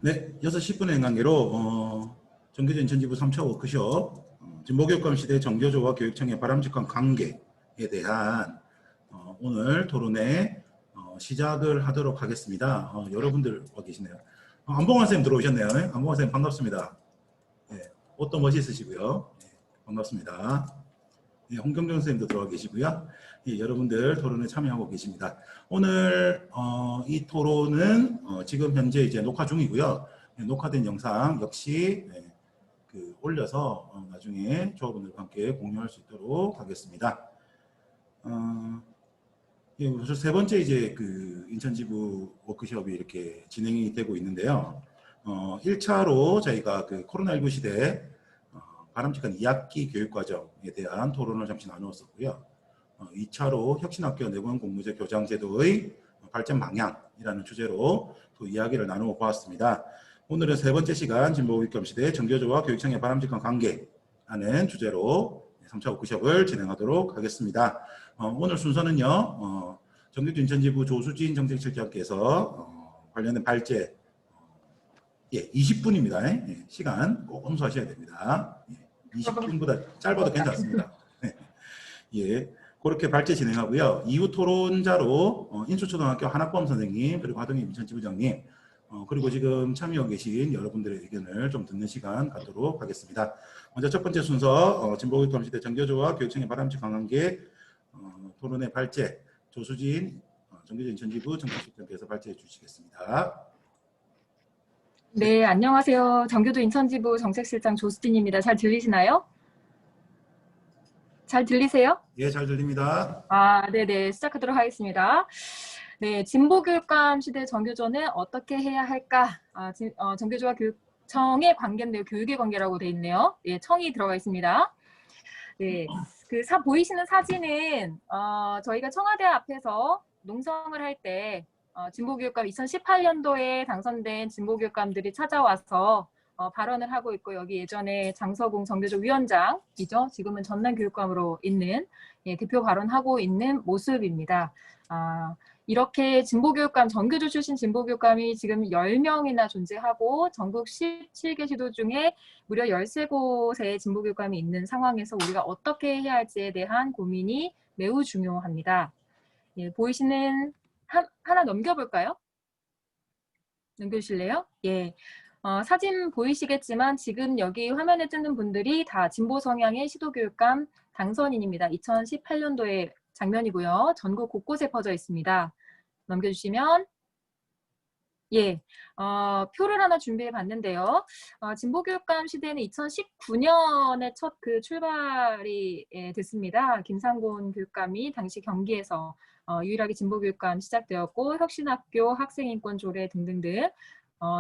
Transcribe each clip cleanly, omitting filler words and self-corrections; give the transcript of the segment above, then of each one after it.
네, 6시 10분의 관계로 정규진 전지부 3차 워크숍 진보교육감 시대 정교조와 교육청의 바람직한 관계에 대한 오늘 토론회 시작을 하도록 하겠습니다. 여러분들 와 계시네요. 안봉환 선생님 들어오셨네요. 안봉환 선생님 반갑습니다. 네, 옷도 멋있으시고요. 네, 반갑습니다. 네, 홍경정 선생님도 들어와 계시고요. 예, 여러분들 토론에 참여하고 계십니다. 오늘 이 토론은 지금 현재 이제 녹화 중이고요. 네, 녹화된 영상 역시 올려서 나중에 조합원들과 함께 공유할 수 있도록 하겠습니다. 예, 그래서 세 번째 이제 인천지부 워크숍이 이렇게 진행이 되고 있는데요. 1차로 저희가 코로나19 시대 바람직한 2학기 교육과정에 대한 토론을 잠시 나누었었고요. 2차로 혁신학교 내분 공무제 교장제도의 발전 방향이라는 주제로 또 이야기를 나누어 보았습니다. 오늘은 세 번째 시간 진보교육감 시대 정교조와 교육청의 바람직한 관계라는 주제로 3차 워크숍을 진행하도록 하겠습니다. 오늘 순서는요. 정교조 인천지부 조수진 정책실장께서 관련된 발제 20분입니다. 예, 시간 꼭 엄수하셔야 됩니다. 20분보다 짧아도 괜찮습니다. 예, 그렇게 발제 진행하고요. 이후 토론자로 인수초등학교 한학범 선생님, 그리고 하동희 인천지부장님, 그리고 지금 참여하고 계신 여러분들의 의견을 좀 듣는 시간 갖도록 하겠습니다. 먼저 첫 번째 순서 진보교육감 시대 정교조와 교육청의 바람직한 관계 토론의 발제 조수진 정교조 인천지부 정책실장께서 발제해 주시겠습니다. 네, 안녕하세요. 정교조 인천지부 정책실장 조수진입니다. 잘 들리시나요? 잘 들리세요? 예, 잘 들립니다. 네네. 시작하도록 하겠습니다. 네, 진보교육감 시대 정교조는 어떻게 해야 할까? 정교조와 교육청의 관계인데요. 교육의 관계라고 돼 있네요. 예, 청이 들어가 있습니다. 네, 보이시는 사진은 저희가 청와대 앞에서 농성을 할 때 진보교육감 2018년도에 당선된 진보교육감들이 찾아와서 발언을 하고 있고, 여기 예전에 장서공 정교조 위원장이죠. 지금은 전남교육감으로 있는 대표 발언하고 있는 모습입니다. 이렇게 진보교육감, 정교조 출신 진보교육감이 지금 10명이나 존재하고 전국 17개 시도 중에 무려 13곳의 진보교육감이 있는 상황에서 우리가 어떻게 해야 할지에 대한 고민이 매우 중요합니다. 예, 보이시는 하나 넘겨볼까요? 넘겨주실래요? 예. 사진 보이시겠지만 지금 여기 화면에 뜨는 분들이 다 진보 성향의 시도교육감 당선인입니다. 2018년도의 장면이고요. 전국 곳곳에 퍼져 있습니다. 넘겨주시면 예, 표를 하나 준비해 봤는데요. 진보교육감 시대는 2019년에 첫 출발이 됐습니다. 김상곤 교육감이 당시 경기에서 유일하게 진보교육감 시작되었고, 혁신학교, 학생인권 조례 등등등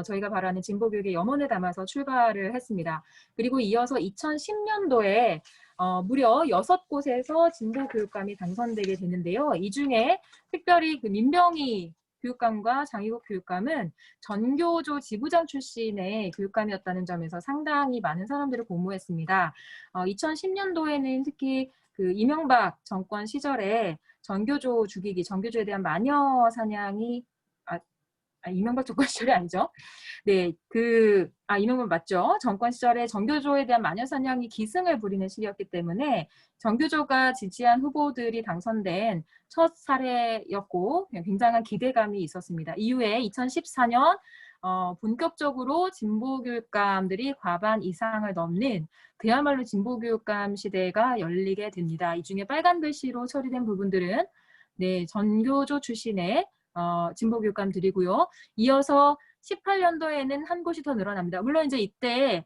저희가 바라는 진보교육의 염원을 담아서 출발을 했습니다. 그리고 이어서 2010년도에 무려 6곳에서 진보교육감이 당선되게 되는데요. 이 중에 특별히 민병희 교육감과 장희국 교육감은 전교조 지부장 출신의 교육감이었다는 점에서 상당히 많은 사람들을 고무했습니다. 2010년도에는 특히 이명박 정권 시절에 전교조 죽이기, 전교조에 대한 마녀 사냥이 이명박 정권 시절이 아니죠. 네, 이명박 맞죠. 정권 시절에 전교조에 대한 마녀 사냥이 기승을 부리는 시기였기 때문에 전교조가 지지한 후보들이 당선된 첫 사례였고 굉장한 기대감이 있었습니다. 이후에 2014년 본격적으로 진보교육감들이 과반 이상을 넘는 그야말로 진보교육감 시대가 열리게 됩니다. 이 중에 빨간 글씨로 처리된 부분들은 네, 전교조 출신의 진보교육감들이고요. 이어서 18년도에는 한 곳이 더 늘어납니다. 물론 이제 이때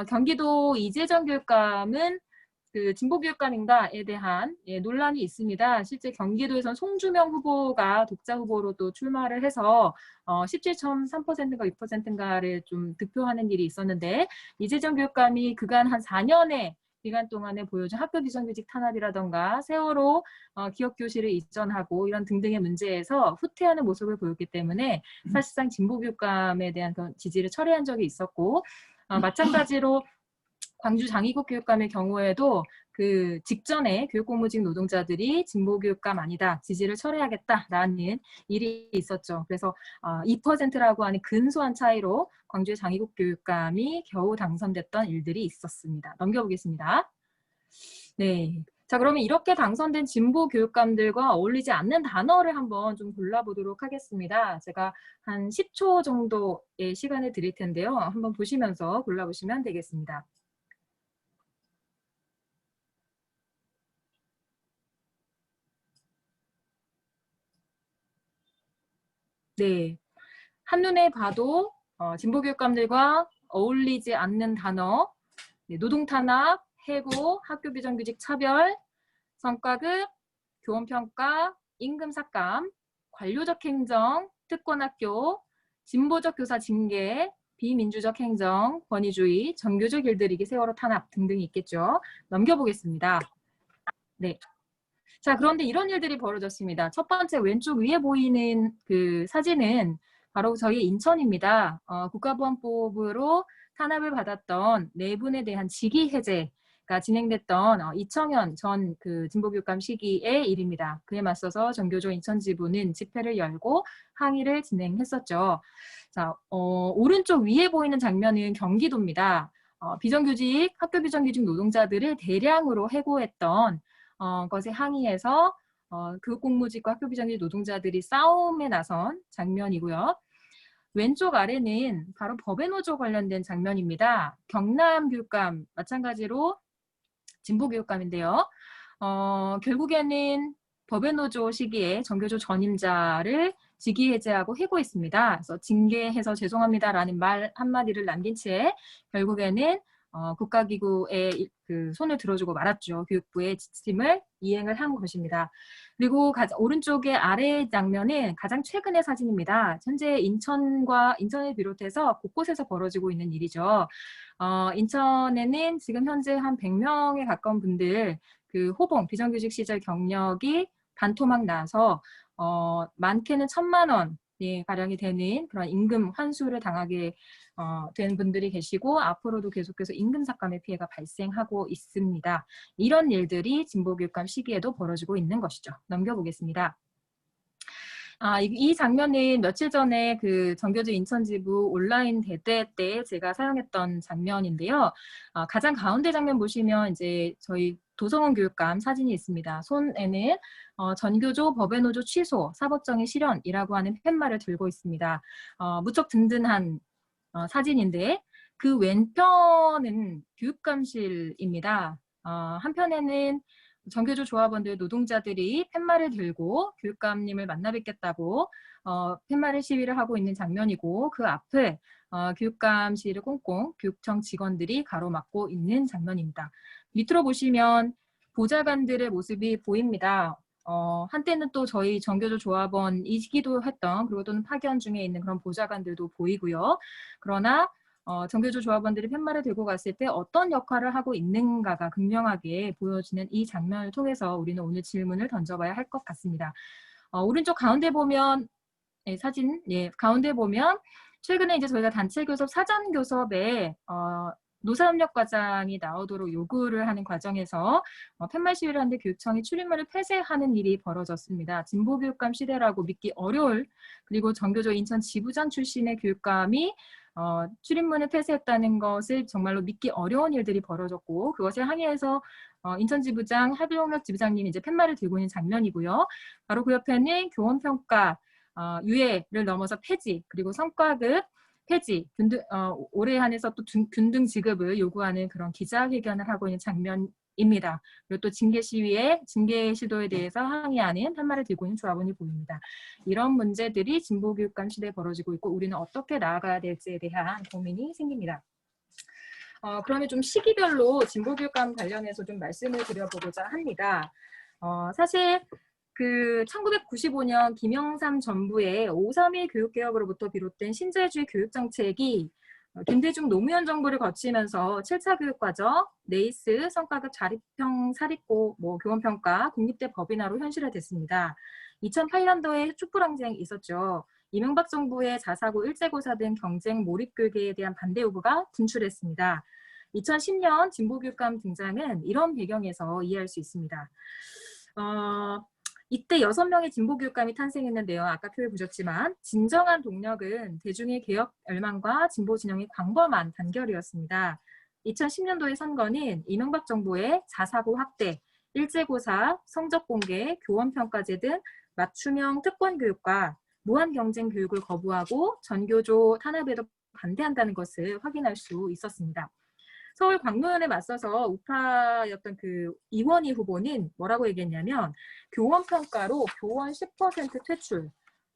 경기도 이재정 교육감은 진보교육감인가에 대한 논란이 있습니다. 실제 경기도에선 송주명 후보가 독자 후보로 또 출마를 해서 17.3%인가 6%인가를 좀 득표하는 일이 있었는데, 이재정 교육감이 그간 한 4년의 기간 동안에 보여준 학교 비정규직 탄압이라던가 세월호 기억교실을 이전하고 이런 등등의 문제에서 후퇴하는 모습을 보였기 때문에 사실상 진보교육감에 대한 지지를 철회한 적이 있었고, 마찬가지로 광주 장의국 교육감의 경우에도 그 직전에 교육공무직 노동자들이 진보교육감 아니다, 지지를 철회하겠다라는 일이 있었죠. 그래서 2%라고 하는 근소한 차이로 광주의 장의국 교육감이 겨우 당선됐던 일들이 있었습니다. 넘겨보겠습니다. 네. 자, 그러면 이렇게 당선된 진보 교육감들과 어울리지 않는 단어를 한번 좀 골라보도록 하겠습니다. 제가 한 10초 정도의 시간을 드릴 텐데요. 한번 보시면서 골라보시면 되겠습니다. 네. 한눈에 봐도 진보 교육감들과 어울리지 않는 단어, 네, 노동탄압, 해고, 학교 비정규직 차별, 성과급, 교원평가, 임금삭감, 관료적 행정, 특권학교, 진보적 교사 징계, 비민주적 행정, 권위주의, 정교조 길들이기, 세월호 탄압 등등이 있겠죠. 넘겨보겠습니다. 네. 자, 그런데 이런 일들이 벌어졌습니다. 첫 번째 왼쪽 위에 보이는 그 사진은 바로 저희 인천입니다. 국가보안법으로 탄압을 받았던 네 분에 대한 직위 해제가 진행됐던 이청현 전 그 진보교육감 시기의 일입니다. 그에 맞서서 전교조 인천지부는 집회를 열고 항의를 진행했었죠. 자, 오른쪽 위에 보이는 장면은 경기도입니다. 비정규직, 학교 비정규직 노동자들을 대량으로 해고했던 것에 항의해서 교육공무직과 학교 비정규직 노동자들이 싸움에 나선 장면이고요. 왼쪽 아래는 바로 법의 노조 관련된 장면입니다. 경남 교육감 마찬가지로 진보 교육감인데요. 결국에는 법의 노조 시기에 전교조 전임자를 직위 해제하고 해고했습니다. 그래서 징계해서 죄송합니다라는 말 한마디를 남긴 채 결국에는 국가기구에 그 손을 들어주고 말았죠. 교육부의 지침을 이행을 한 것입니다. 그리고 오른쪽의 아래 장면은 가장 최근의 사진입니다. 현재 인천을 비롯해서 곳곳에서 벌어지고 있는 일이죠. 인천에는 지금 현재 한 100명에 가까운 분들 그 호봉 비정규직 시절 경력이 반토막 나서 많게는 1,000만 원 가량이 되는 그런 임금 환수를 당하게 된 분들이 계시고 앞으로도 계속해서 임금 삭감의 피해가 발생하고 있습니다. 이런 일들이 진보교육감 시기에도 벌어지고 있는 것이죠. 넘겨보겠습니다. 이 장면은 며칠 전에 그 전교조 인천지부 온라인 대대 때 제가 사용했던 장면인데요. 가장 가운데 장면 보시면 이제 저희 도성원 교육감 사진이 있습니다. 손에는 전교조 법외노조 취소, 사법정의 실현이라고 하는 팻말을 들고 있습니다. 무척 든든한 사진인데 그 왼편은 교육감실입니다. 한편에는 전교조 조합원들 노동자들이 팻말을 들고 교육감님을 만나 뵙겠다고 팻말을 시위를 하고 있는 장면이고 그 앞을 교육감실을 꽁꽁 교육청 직원들이 가로막고 있는 장면입니다. 밑으로 보시면 보좌관들의 모습이 보입니다. 한때는 또 저희 전교조 조합원이기도 했던 그리고 또는 파견 중에 있는 그런 보좌관들도 보이고요. 그러나 전교조 조합원들이 팻말을 들고 갔을 때 어떤 역할을 하고 있는가가 극명하게 보여지는 이 장면을 통해서 우리는 오늘 질문을 던져봐야 할 것 같습니다. 오른쪽 가운데 보면 사진 가운데 보면 최근에 이제 저희가 단체 교섭 사전 교섭에 노사협력 과장이 나오도록 요구를 하는 과정에서 팻말 시위를 하는데 교육청이 출입문을 폐쇄하는 일이 벌어졌습니다. 진보교육감 시대라고 믿기 어려울 그리고 전교조 인천 지부장 출신의 교육감이 출입문을 폐쇄했다는 것을 정말로 믿기 어려운 일들이 벌어졌고 그것에 항의해서 인천지부장 하bil홍역 지부장님이 이제 팻말을 들고 있는 장면이고요. 바로 그 옆에는 교원평가 유예를 넘어서 폐지 그리고 성과급 폐지, 올해 한해서 또 균등 지급을 요구하는 그런 기자회견을 하고 있는 장면입니다. 그리고 또 징계 시도에 대해서 항의하는 팻말을 들고 있는 조합원이 보입니다. 이런 문제들이 진보교육감 시대에 벌어지고 있고 우리는 어떻게 나아가야 될지에 대한 고민이 생깁니다. 그러면 좀 시기별로 진보교육감 관련해서 좀 말씀을 드려보고자 합니다. 사실 그 1995년 김영삼 정부의 5.3일 교육개혁으로부터 비롯된 신자유주의 교육정책이 김대중 노무현 정부를 거치면서 7차 교육과정, 네이스, 성과급 자립형 사립고, 교원평가, 국립대 법인화로 현실화됐습니다. 2008년도에 촛불항쟁이 있었죠. 이명박 정부의 자사고 일제고사 등 경쟁 몰입 교육에 대한 반대 요구가 분출했습니다. 2010년 진보교육감 등장은 이런 배경에서 이해할 수 있습니다. 이때 6명의 진보교육감이 탄생했는데요. 아까 표에 보셨지만 진정한 동력은 대중의 개혁 열망과 진보 진영의 광범한 단결이었습니다. 2010년도의 선거는 이명박 정부의 자사고 확대, 일제고사, 성적 공개, 교원평가제 등 맞춤형 특권교육과 무한경쟁 교육을 거부하고 전교조 탄압에도 반대한다는 것을 확인할 수 있었습니다. 서울 광노현에 맞서서 우파였던 그 이원희 후보는 뭐라고 얘기했냐면 교원평가로 교원 10% 퇴출,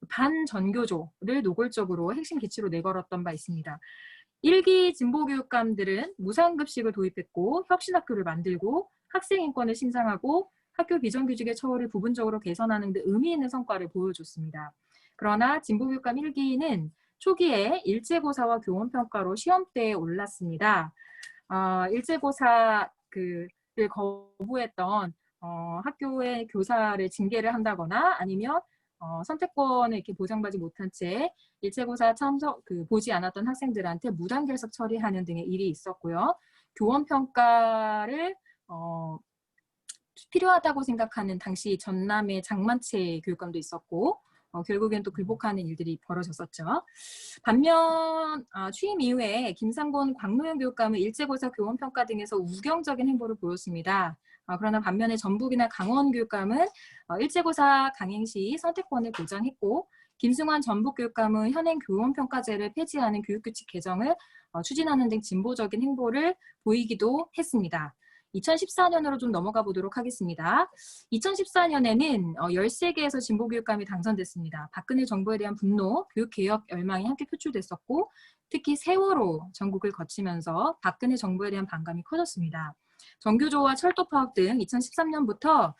반전교조를 노골적으로 핵심 기치로 내걸었던 바 있습니다. 1기 진보교육감들은 무상급식을 도입했고 혁신학교를 만들고 학생인권을 신장하고 학교 비정규직의 처우를 부분적으로 개선하는 데 의미 있는 성과를 보여줬습니다. 그러나 진보교육감 1기는 초기에 일제고사와 교원평가로 시험대에 올랐습니다. 일제고사를 거부했던 학교의 교사를 징계를 한다거나 아니면 선택권을 이렇게 보장받지 못한 채 일제고사 참석 보지 않았던 학생들한테 무단결석 처리하는 등의 일이 있었고요. 교원평가를 필요하다고 생각하는 당시 전남의 장만채 교육감도 있었고 결국엔 또 굴복하는 일들이 벌어졌었죠. 반면 취임 이후에 김상곤 광노현 교육감은 일제고사 교원평가 등에서 우경적인 행보를 보였습니다. 그러나 반면에 전북이나 강원 교육감은 일제고사 강행 시 선택권을 보장했고 김승환 전북교육감은 현행 교원평가제를 폐지하는 교육규칙 개정을 추진하는 등 진보적인 행보를 보이기도 했습니다. 2014년으로 좀 넘어가 보도록 하겠습니다. 2014년에는 13개에서 진보교육감이 당선됐습니다. 박근혜 정부에 대한 분노, 교육개혁 열망이 함께 표출됐었고 특히 세월호 전국을 거치면서 박근혜 정부에 대한 반감이 커졌습니다. 전교조와 철도 파업 등 2013년부터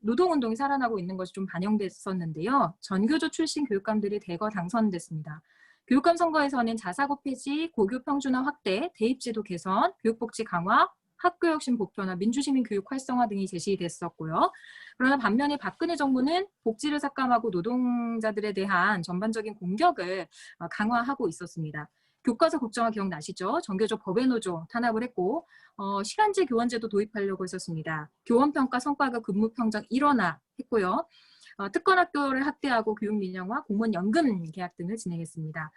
노동운동이 살아나고 있는 것이 좀 반영됐었는데요. 전교조 출신 교육감들이 대거 당선됐습니다. 교육감 선거에서는 자사고 폐지, 고교 평준화 확대, 대입제도 개선, 교육복지 강화, 학교혁신 보편화, 민주시민 교육 활성화 등이 제시됐었고요. 그러나 반면에 박근혜 정부는 복지를 삭감하고 노동자들에 대한 전반적인 공격을 강화하고 있었습니다. 교과서 국정화 기억나시죠? 전교조 법외노조 탄압을 했고 시간제 교원제도 도입하려고 했었습니다. 교원평가 성과급 근무평정 일원화 했고요. 특권학교를 확대하고 교육민영화, 공무원 연금 계약 등을 진행했습니다.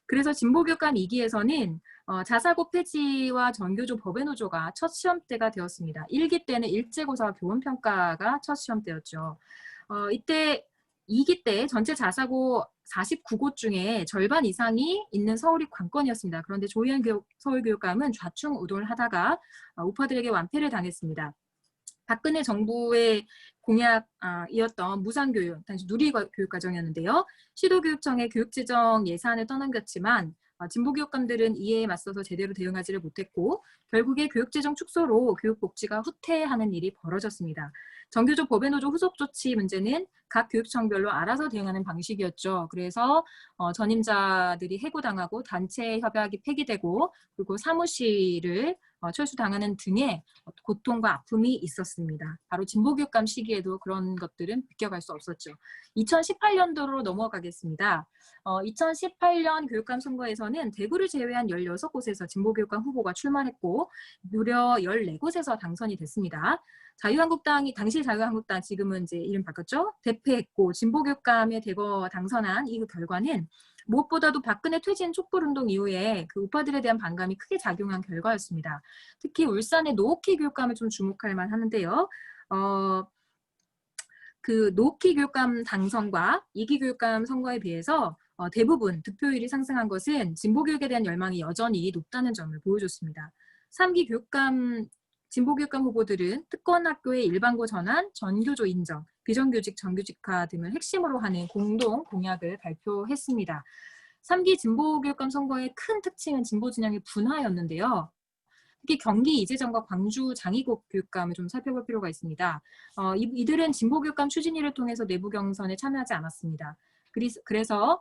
그래서 진보교육감 2기에서는 자사고 폐지와 전교조 법외노조가 첫 시험대가 되었습니다. 1기 때는 일제고사와 교원평가가 첫 시험대였죠. 이때 2기 때 전체 자사고 49곳 중에 절반 이상이 있는 서울이 관건이었습니다. 그런데 조희연 서울교육감은 좌충우돌 하다가 우파들에게 완패를 당했습니다. 박근혜 정부의 공약이었던 무상교육, 당시 누리교육과정이었는데요. 시도교육청의 교육재정 예산을 떠넘겼지만 진보교육감들은 이에 맞서서 제대로 대응하지를 못했고 결국에 교육재정 축소로 교육복지가 후퇴하는 일이 벌어졌습니다. 전교조 법외노조 후속 조치 문제는 각 교육청별로 알아서 대응하는 방식이었죠. 그래서 전임자들이 해고당하고 단체 협약이 폐기되고 그리고 사무실을 철수당하는 등의 고통과 아픔이 있었습니다. 바로 진보교육감 시기에도 그런 것들은 비껴갈 수 없었죠. 2018년도로 넘어가겠습니다. 2018년 교육감 선거에서는 대구를 제외한 16곳에서 진보교육감 후보가 출마했고 무려 14곳에서 당선이 됐습니다. 자유한국당이 당시 자유한국당 지금은 이제 이름 바꿨죠. 대패했고 진보교육감에 대거 당선한 이 결과는 무엇보다도 박근혜 퇴진 촛불운동 이후에 그 우파들에 대한 반감이 크게 작용한 결과였습니다. 특히 울산의 노옥희 교육감을 좀 주목할 만하는데요. 그 노옥희 교육감 당선과 2기 교육감 선거에 비해서 대부분 득표율이 상승한 것은 진보교육에 대한 열망이 여전히 높다는 점을 보여줬습니다. 3기 교육감 진보교육감 후보들은 특권학교의 일반고 전환, 전교조 인정, 비정규직 정규직화 등을 핵심으로 하는 공동 공약을 발표했습니다. 3기 진보교육감 선거의 큰 특징은 진보 진영의 분화였는데요. 특히 경기 이재정과 광주 장희국 교육감을 좀 살펴볼 필요가 있습니다. 이들은 진보교육감 추진위를 통해서 내부 경선에 참여하지 않았습니다. 그래서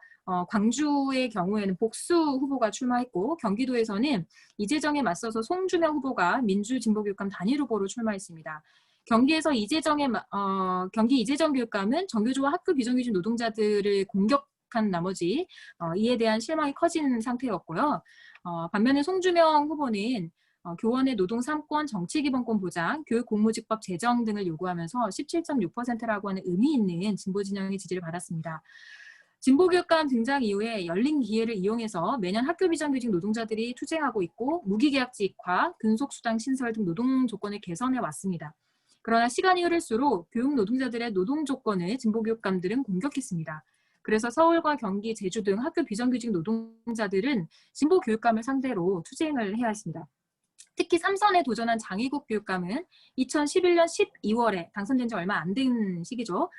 광주의 경우에는 복수 후보가 출마했고 경기도에서는 이재정에 맞서서 송주명 후보가 민주진보교육감 단일 후보로 출마했습니다. 경기에서 경기 이재정 교육감은 정교조와 학교 비정규직 노동자들을 공격한 나머지 이에 대한 실망이 커진 상태였고요. 반면에 송주명 후보는 교원의 노동 3권, 정치기본권 보장, 교육공무직법 제정 등을 요구하면서 17.6%라고 하는 의미 있는 진보 진영의 지지를 받았습니다. 진보교육감 등장 이후에 열린 기회를 이용해서 매년 학교 비정규직 노동자들이 투쟁하고 있고 무기계약직화, 근속수당 신설 등 노동 조건을 개선해 왔습니다. 그러나 시간이 흐를수록 교육 노동자들의 노동 조건을 진보교육감들은 공격했습니다. 그래서 서울과 경기, 제주 등 학교 비정규직 노동자들은 진보교육감을 상대로 투쟁을 해야 했습니다. 특히 3선에 도전한 장희국 교육감은 2011년 12월에 당선된 지 얼마 안 된 시기죠.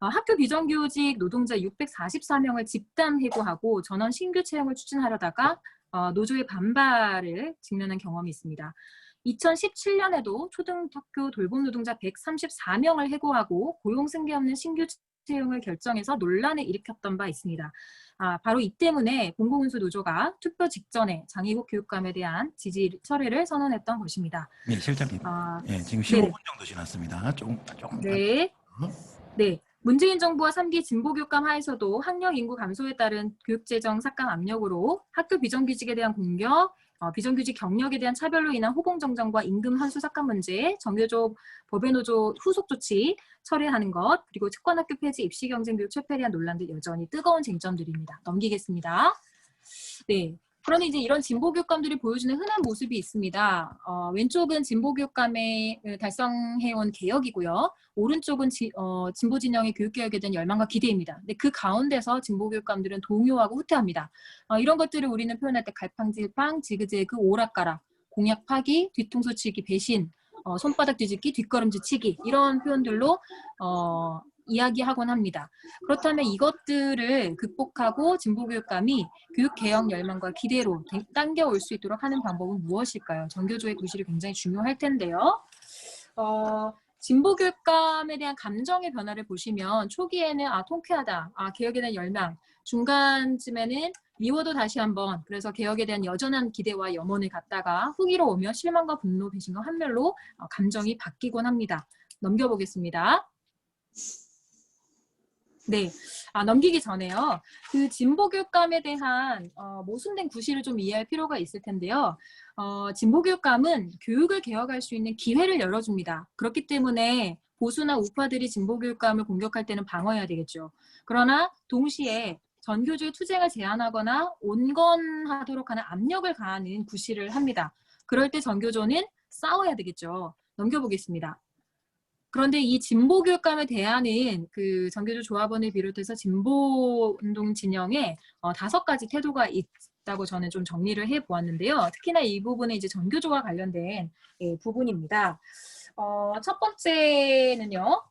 학교 비정규직 노동자 644명을 집단 해고하고 전원 신규 채용을 추진하려다가 노조의 반발을 직면한 경험이 있습니다. 2017년에도 초등학교 돌봄 노동자 134명을 해고하고 고용 승계 없는 신규 채용을 결정해서 논란을 일으켰던 바 있습니다. 바로 이 때문에 공공운수 노조가 투표 직전에 장희국 교육감에 대한 지지 철회를 선언했던 것입니다. 네, 실장님. 지금 15분 정도 지났습니다. 조금. 네. 네. 문재인 정부와 3기 진보교육감 하에서도 학령 인구 감소에 따른 교육재정 삭감 압력으로 학교 비정규직에 대한 공격, 비정규직 경력에 대한 차별로 인한 호봉정정과 임금 환수 삭감 문제, 정교조 법외노조 후속 조치 철회하는 것, 그리고 특권학교 폐지, 입시경쟁교육 철폐에 대한 논란들 여전히 뜨거운 쟁점들입니다. 넘기겠습니다. 네. 그런데 이제 이런 진보교육감들이 보여주는 흔한 모습이 있습니다. 왼쪽은 진보교육감의 달성해온 개혁이고요. 오른쪽은 진보 진영의 교육개혁에 대한 열망과 기대입니다. 근데 그 가운데서 진보교육감들은 동요하고 후퇴합니다. 이런 것들을 우리는 표현할 때 갈팡질팡, 지그재그, 오락가락, 공약 파기, 뒤통수 치기, 배신, 손바닥 뒤집기, 뒷걸음질 치기 이런 표현들로 이야기하곤 합니다. 그렇다면 이것들을 극복하고 진보교육감이 교육개혁 열망과 기대로 당겨올 수 있도록 하는 방법은 무엇일까요? 전교조의 구실이 굉장히 중요할 텐데요. 진보교육감에 대한 감정의 변화를 보시면 초기에는 통쾌하다, 개혁에 대한 열망, 중간쯤에는 미워도 다시 한번, 그래서 개혁에 대한 여전한 기대와 염원을 갖다가 후기로 오면 실망과 분노, 배신과 환멸로 감정이 바뀌곤 합니다. 넘겨보겠습니다. 네, 넘기기 전에요. 그 진보교육감에 대한 모순된 구실을 좀 이해할 필요가 있을 텐데요. 진보교육감은 교육을 개혁할 수 있는 기회를 열어줍니다. 그렇기 때문에 보수나 우파들이 진보교육감을 공격할 때는 방어해야 되겠죠. 그러나 동시에 전교조의 투쟁을 제한하거나 온건하도록 하는 압력을 가하는 구실을 합니다. 그럴 때 전교조는 싸워야 되겠죠. 넘겨보겠습니다. 그런데 이 진보교육감에 대하는 그 전교조 조합원을 비롯해서 진보운동 진영에 5가지 태도가 있다고 저는 좀 정리를 해보았는데요. 특히나 이 부분은 이제 전교조와 관련된 부분입니다. 첫 번째는요.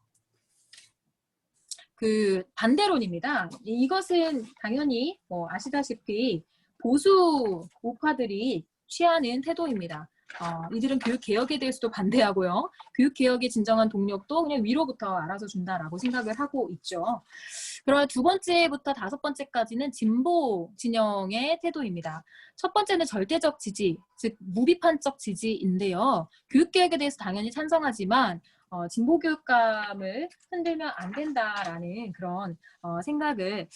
그 반대론입니다. 이것은 당연히 아시다시피 보수 우파들이 취하는 태도입니다. 이들은 교육개혁에 대해서도 반대하고요. 교육개혁의 진정한 동력도 그냥 위로부터 알아서 준다라고 생각을 하고 있죠. 그러나 2번째부터 5번째까지는 진보 진영의 태도입니다. 첫 번째는 절대적 지지, 즉 무비판적 지지인데요. 교육개혁에 대해서 당연히 찬성하지만 진보 교육감을 흔들면 안 된다라는 그런 생각을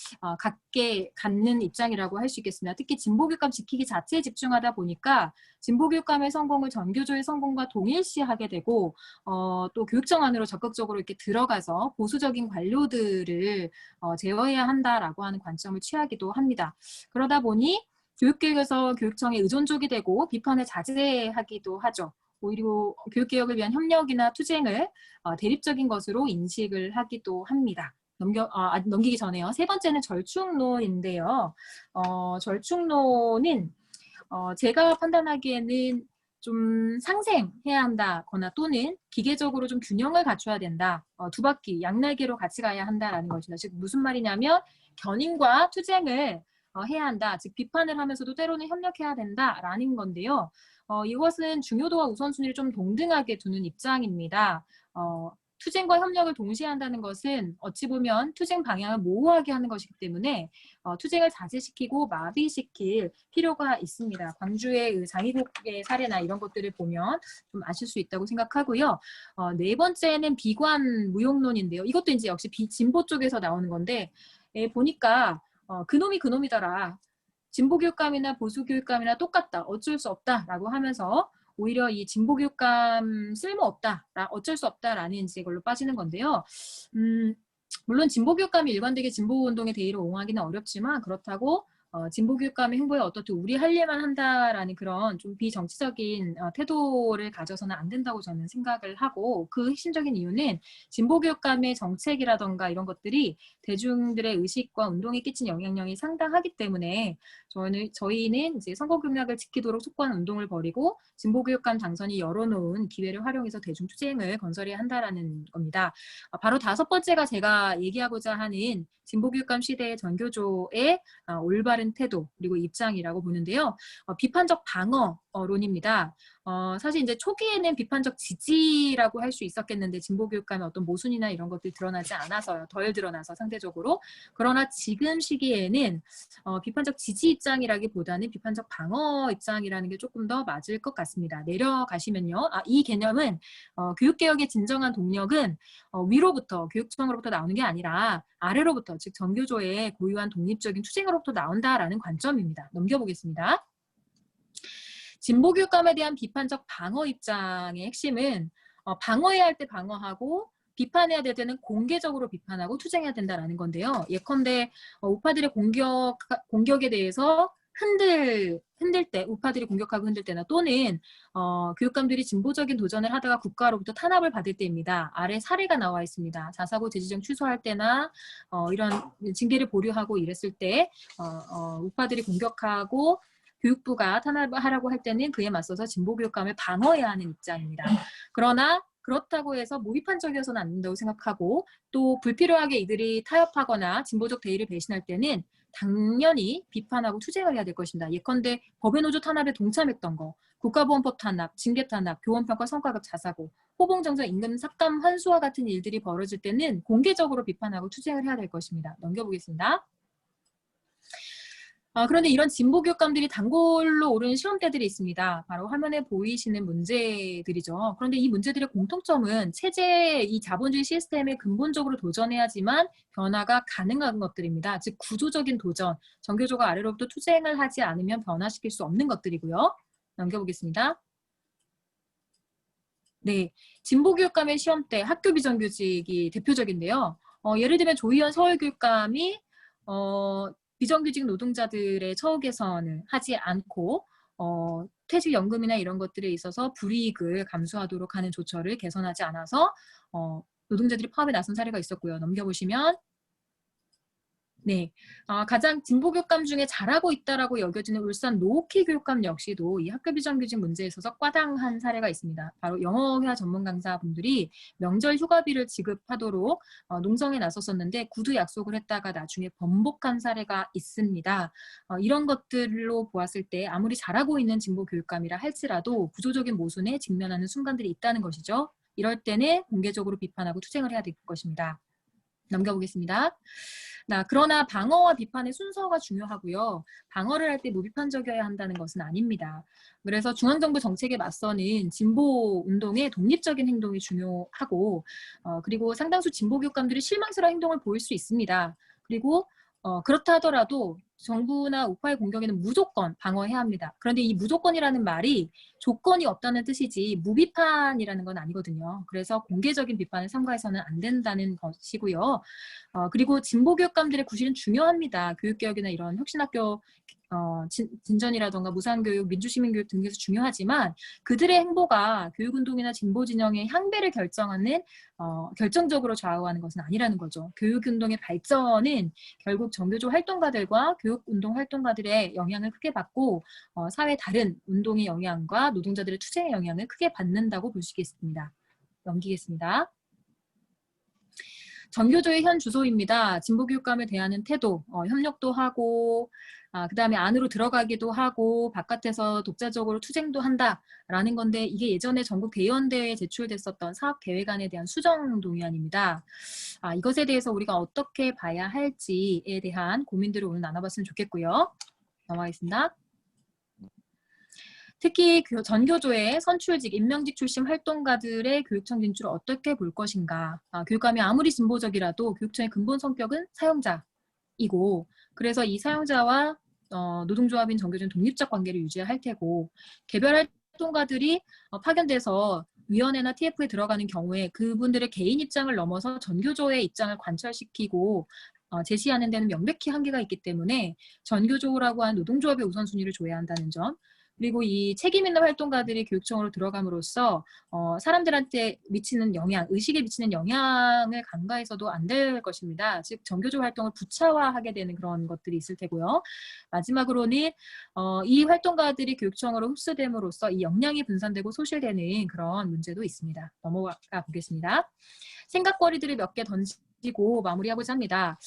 갖는 입장이라고 할 수 있겠습니다. 특히 진보 교육감 지키기 자체에 집중하다 보니까 진보 교육감의 성공을 전교조의 성공과 동일시하게 되고 또 교육청 안으로 적극적으로 이렇게 들어가서 보수적인 관료들을 제어해야 한다라고 하는 관점을 취하기도 합니다. 그러다 보니 교육계획에서 교육청에 의존적이 되고 비판을 자제하기도 하죠. 오히려 교육개혁을 위한 협력이나 투쟁을 대립적인 것으로 인식을 하기도 합니다. 넘기기 전에요. 3번째는 절충론인데요. 절충론은 제가 판단하기에는 좀 상생해야 한다거나 또는 기계적으로 좀 균형을 갖춰야 된다. 2바퀴, 양날개로 같이 가야 한다라는 것입니다. 즉 무슨 말이냐면 견인과 투쟁을 해야 한다. 즉 비판을 하면서도 때로는 협력해야 된다라는 건데요. 이것은 중요도와 우선순위를 좀 동등하게 두는 입장입니다. 투쟁과 협력을 동시에 한다는 것은 어찌 보면 투쟁 방향을 모호하게 하는 것이기 때문에 투쟁을 자제시키고 마비시킬 필요가 있습니다. 광주의 장희국의 사례나 이런 것들을 보면 좀 아실 수 있다고 생각하고요. 4번째는 비관 무용론인데요. 이것도 이제 역시 진보 쪽에서 나오는 건데 보니까 그놈이 그놈이더라. 진보교육감이나 보수교육감이나 똑같다. 어쩔 수 없다라고 하면서 오히려 이 진보교육감 쓸모없다, 어쩔 수 없다라는 이제 걸로 빠지는 건데요. 물론 진보교육감이 일관되게 진보운동의 대의를 옹호하기는 어렵지만 그렇다고 진보교육감의 행보에 어떻게 우리 할 일만 한다라는 그런 좀 비정치적인 태도를 가져서는 안 된다고 저는 생각을 하고, 그 핵심적인 이유는 진보교육감의 정책이라던가 이런 것들이 대중들의 의식과 운동에 끼친 영향력이 상당하기 때문에 저희는 이제 선거공약을 지키도록 촉구하는 운동을 벌이고 진보교육감 당선이 열어놓은 기회를 활용해서 대중투쟁을 건설해야 한다라는 겁니다. 바로 5번째가 제가 얘기하고자 하는 진보교육감 시대의 전교조의 올바른 태도 그리고 입장이라고 보는데요. 비판적 방어론입니다. 사실 이제 초기에는 비판적 지지라고 할 수 있었겠는데 진보교육감의 어떤 모순이나 이런 것들이 드러나지 않아서요. 덜 드러나서 상대적으로. 그러나 지금 시기에는 비판적 지지 입장이라기보다는 비판적 방어 입장이라는 게 조금 더 맞을 것 같습니다. 내려가시면요. 이 개념은 교육개혁의 진정한 동력은 위로부터, 교육청으로부터 나오는 게 아니라 아래로부터, 즉 전교조의 고유한 독립적인 투쟁으로부터 나온다라는 관점입니다. 넘겨보겠습니다. 진보교육감에 대한 비판적 방어 입장의 핵심은 방어해야 할 때 방어하고 비판해야 될 때는 공개적으로 비판하고 투쟁해야 된다라는 건데요. 예컨대 우파들의 공격에 대해서 흔들 때, 우파들이 공격하고 흔들 때나 또는 교육감들이 진보적인 도전을 하다가 국가로부터 탄압을 받을 때입니다. 아래 사례가 나와 있습니다. 자사고 재지정 취소할 때나 이런 징계를 보류하고 이랬을 때 우파들이 공격하고 교육부가 탄압을 하라고 할 때는 그에 맞서서 진보교육감을 방어해야 하는 입장입니다. 그러나 그렇다고 해서 무비판적이어서는 안 된다고 생각하고, 또 불필요하게 이들이 타협하거나 진보적 대의를 배신할 때는 당연히 비판하고 투쟁을 해야 될 것입니다. 예컨대 법의 노조 탄압에 동참했던 거, 국가보안법 탄압, 징계 탄압, 교원평가 성과급 자사고, 호봉정서 임금 삭감 환수와 같은 일들이 벌어질 때는 공개적으로 비판하고 투쟁을 해야 될 것입니다. 넘겨보겠습니다. 그런데 이런 진보교육감들이 단골로 오른 시험대들이 있습니다. 바로 화면에 보이시는 문제들이죠. 그런데 이 문제들의 공통점은 체제, 이 자본주의 시스템에 근본적으로 도전해야지만 변화가 가능한 것들입니다. 즉 구조적인 도전, 전교조가 아래로부터 투쟁을 하지 않으면 변화시킬 수 없는 것들이고요. 넘겨보겠습니다. 네, 진보교육감의 시험대, 학교 비정규직이 대표적인데요. 예를 들면 조희연 서울교육감이 비정규직 노동자들의 처우 개선을 하지 않고 퇴직연금이나 이런 것들에 있어서 불이익을 감수하도록 하는 조처를 개선하지 않아서 노동자들이 파업에 나선 사례가 있었고요. 넘겨보시면 네, 가장 진보교육감 중에 잘하고 있다라고 여겨지는 울산 노오키 교육감 역시도 이 학교 비정규직 문제에 있어서 과당한 사례가 있습니다. 바로 영어회화 전문 강사분들이 명절 휴가비를 지급하도록 농성에 나섰었는데 구두 약속을 했다가 나중에 번복한 사례가 있습니다. 이런 것들로 보았을 때 아무리 잘하고 있는 진보교육감이라 할지라도 구조적인 모순에 직면하는 순간들이 있다는 것이죠. 이럴 때는 공개적으로 비판하고 투쟁을 해야 될 것입니다. 넘겨보겠습니다. 그러나 방어와 비판의 순서가 중요하고요. 방어를 할 때 무비판적이어야 한다는 것은 아닙니다. 그래서 중앙정부 정책에 맞서는 진보운동의 독립적인 행동이 중요하고 그리고 상당수 진보교육감들이 실망스러운 행동을 보일 수 있습니다. 그리고 그렇다 하더라도 정부나 우파의 공격에는 무조건 방어해야 합니다. 그런데 이 무조건이라는 말이 조건이 없다는 뜻이지 무비판이라는 건 아니거든요. 그래서 공개적인 비판을 삼가해서는 안 된다는 것이고요. 그리고 진보교육감들의 구실은 중요합니다. 교육개혁이나 이런 혁신학교 진전이라던가 무상교육, 민주시민교육 등에서 중요하지만 그들의 행보가 교육운동이나 진보진영의 향배를 결정하는 결정적으로 좌우하는 것은 아니라는 거죠. 교육운동의 발전은 결국 전교조 활동가들과 교육운동 활동가들의 영향을 크게 받고 사회 다른 운동의 영향과 노동자들의 투쟁의 영향을 크게 받는다고 볼 수 있겠습니다. 넘기겠습니다. 전교조의 현 주소입니다. 진보교육감에 대한 태도, 협력도 하고 그 다음에 안으로 들어가기도 하고 바깥에서 독자적으로 투쟁도 한다라는 건데 이게 예전에 전국 대의원대회에 제출됐었던 사업계획안에 대한 수정동의안입니다. 이것에 대해서 우리가 어떻게 봐야 할지에 대한 고민들을 오늘 나눠봤으면 좋겠고요. 넘어가겠습니다. 특히 전교조의 선출직, 임명직 출신 활동가들의 교육청 진출을 어떻게 볼 것인가. 교육감이 아무리 진보적이라도 교육청의 근본 성격은 사용자이고 그래서 이 사용자와 노동조합인 전교조는 독립적 관계를 유지해야 할 테고 개별할 활동가들이 파견돼서 위원회나 TF에 들어가는 경우에 그분들의 개인 입장을 넘어서 전교조의 입장을 관철시키고 제시하는 데는 명백히 한계가 있기 때문에 전교조라고 하는 노동조합의 우선순위를 줘야 한다는 점, 그리고 이 책임 있는 활동가들이 교육청으로 들어감으로써 사람들한테 미치는 영향, 의식에 미치는 영향을 간과해서도 안 될 것입니다. 즉 전교조 활동을 부차화하게 되는 그런 것들이 있을 테고요. 마지막으로는 이 활동가들이 교육청으로 흡수됨으로써 이 역량이 분산되고 소실되는 그런 문제도 있습니다. 넘어가 보겠습니다. 생각거리들을 몇 개 던지고 마무리하고자 합니다.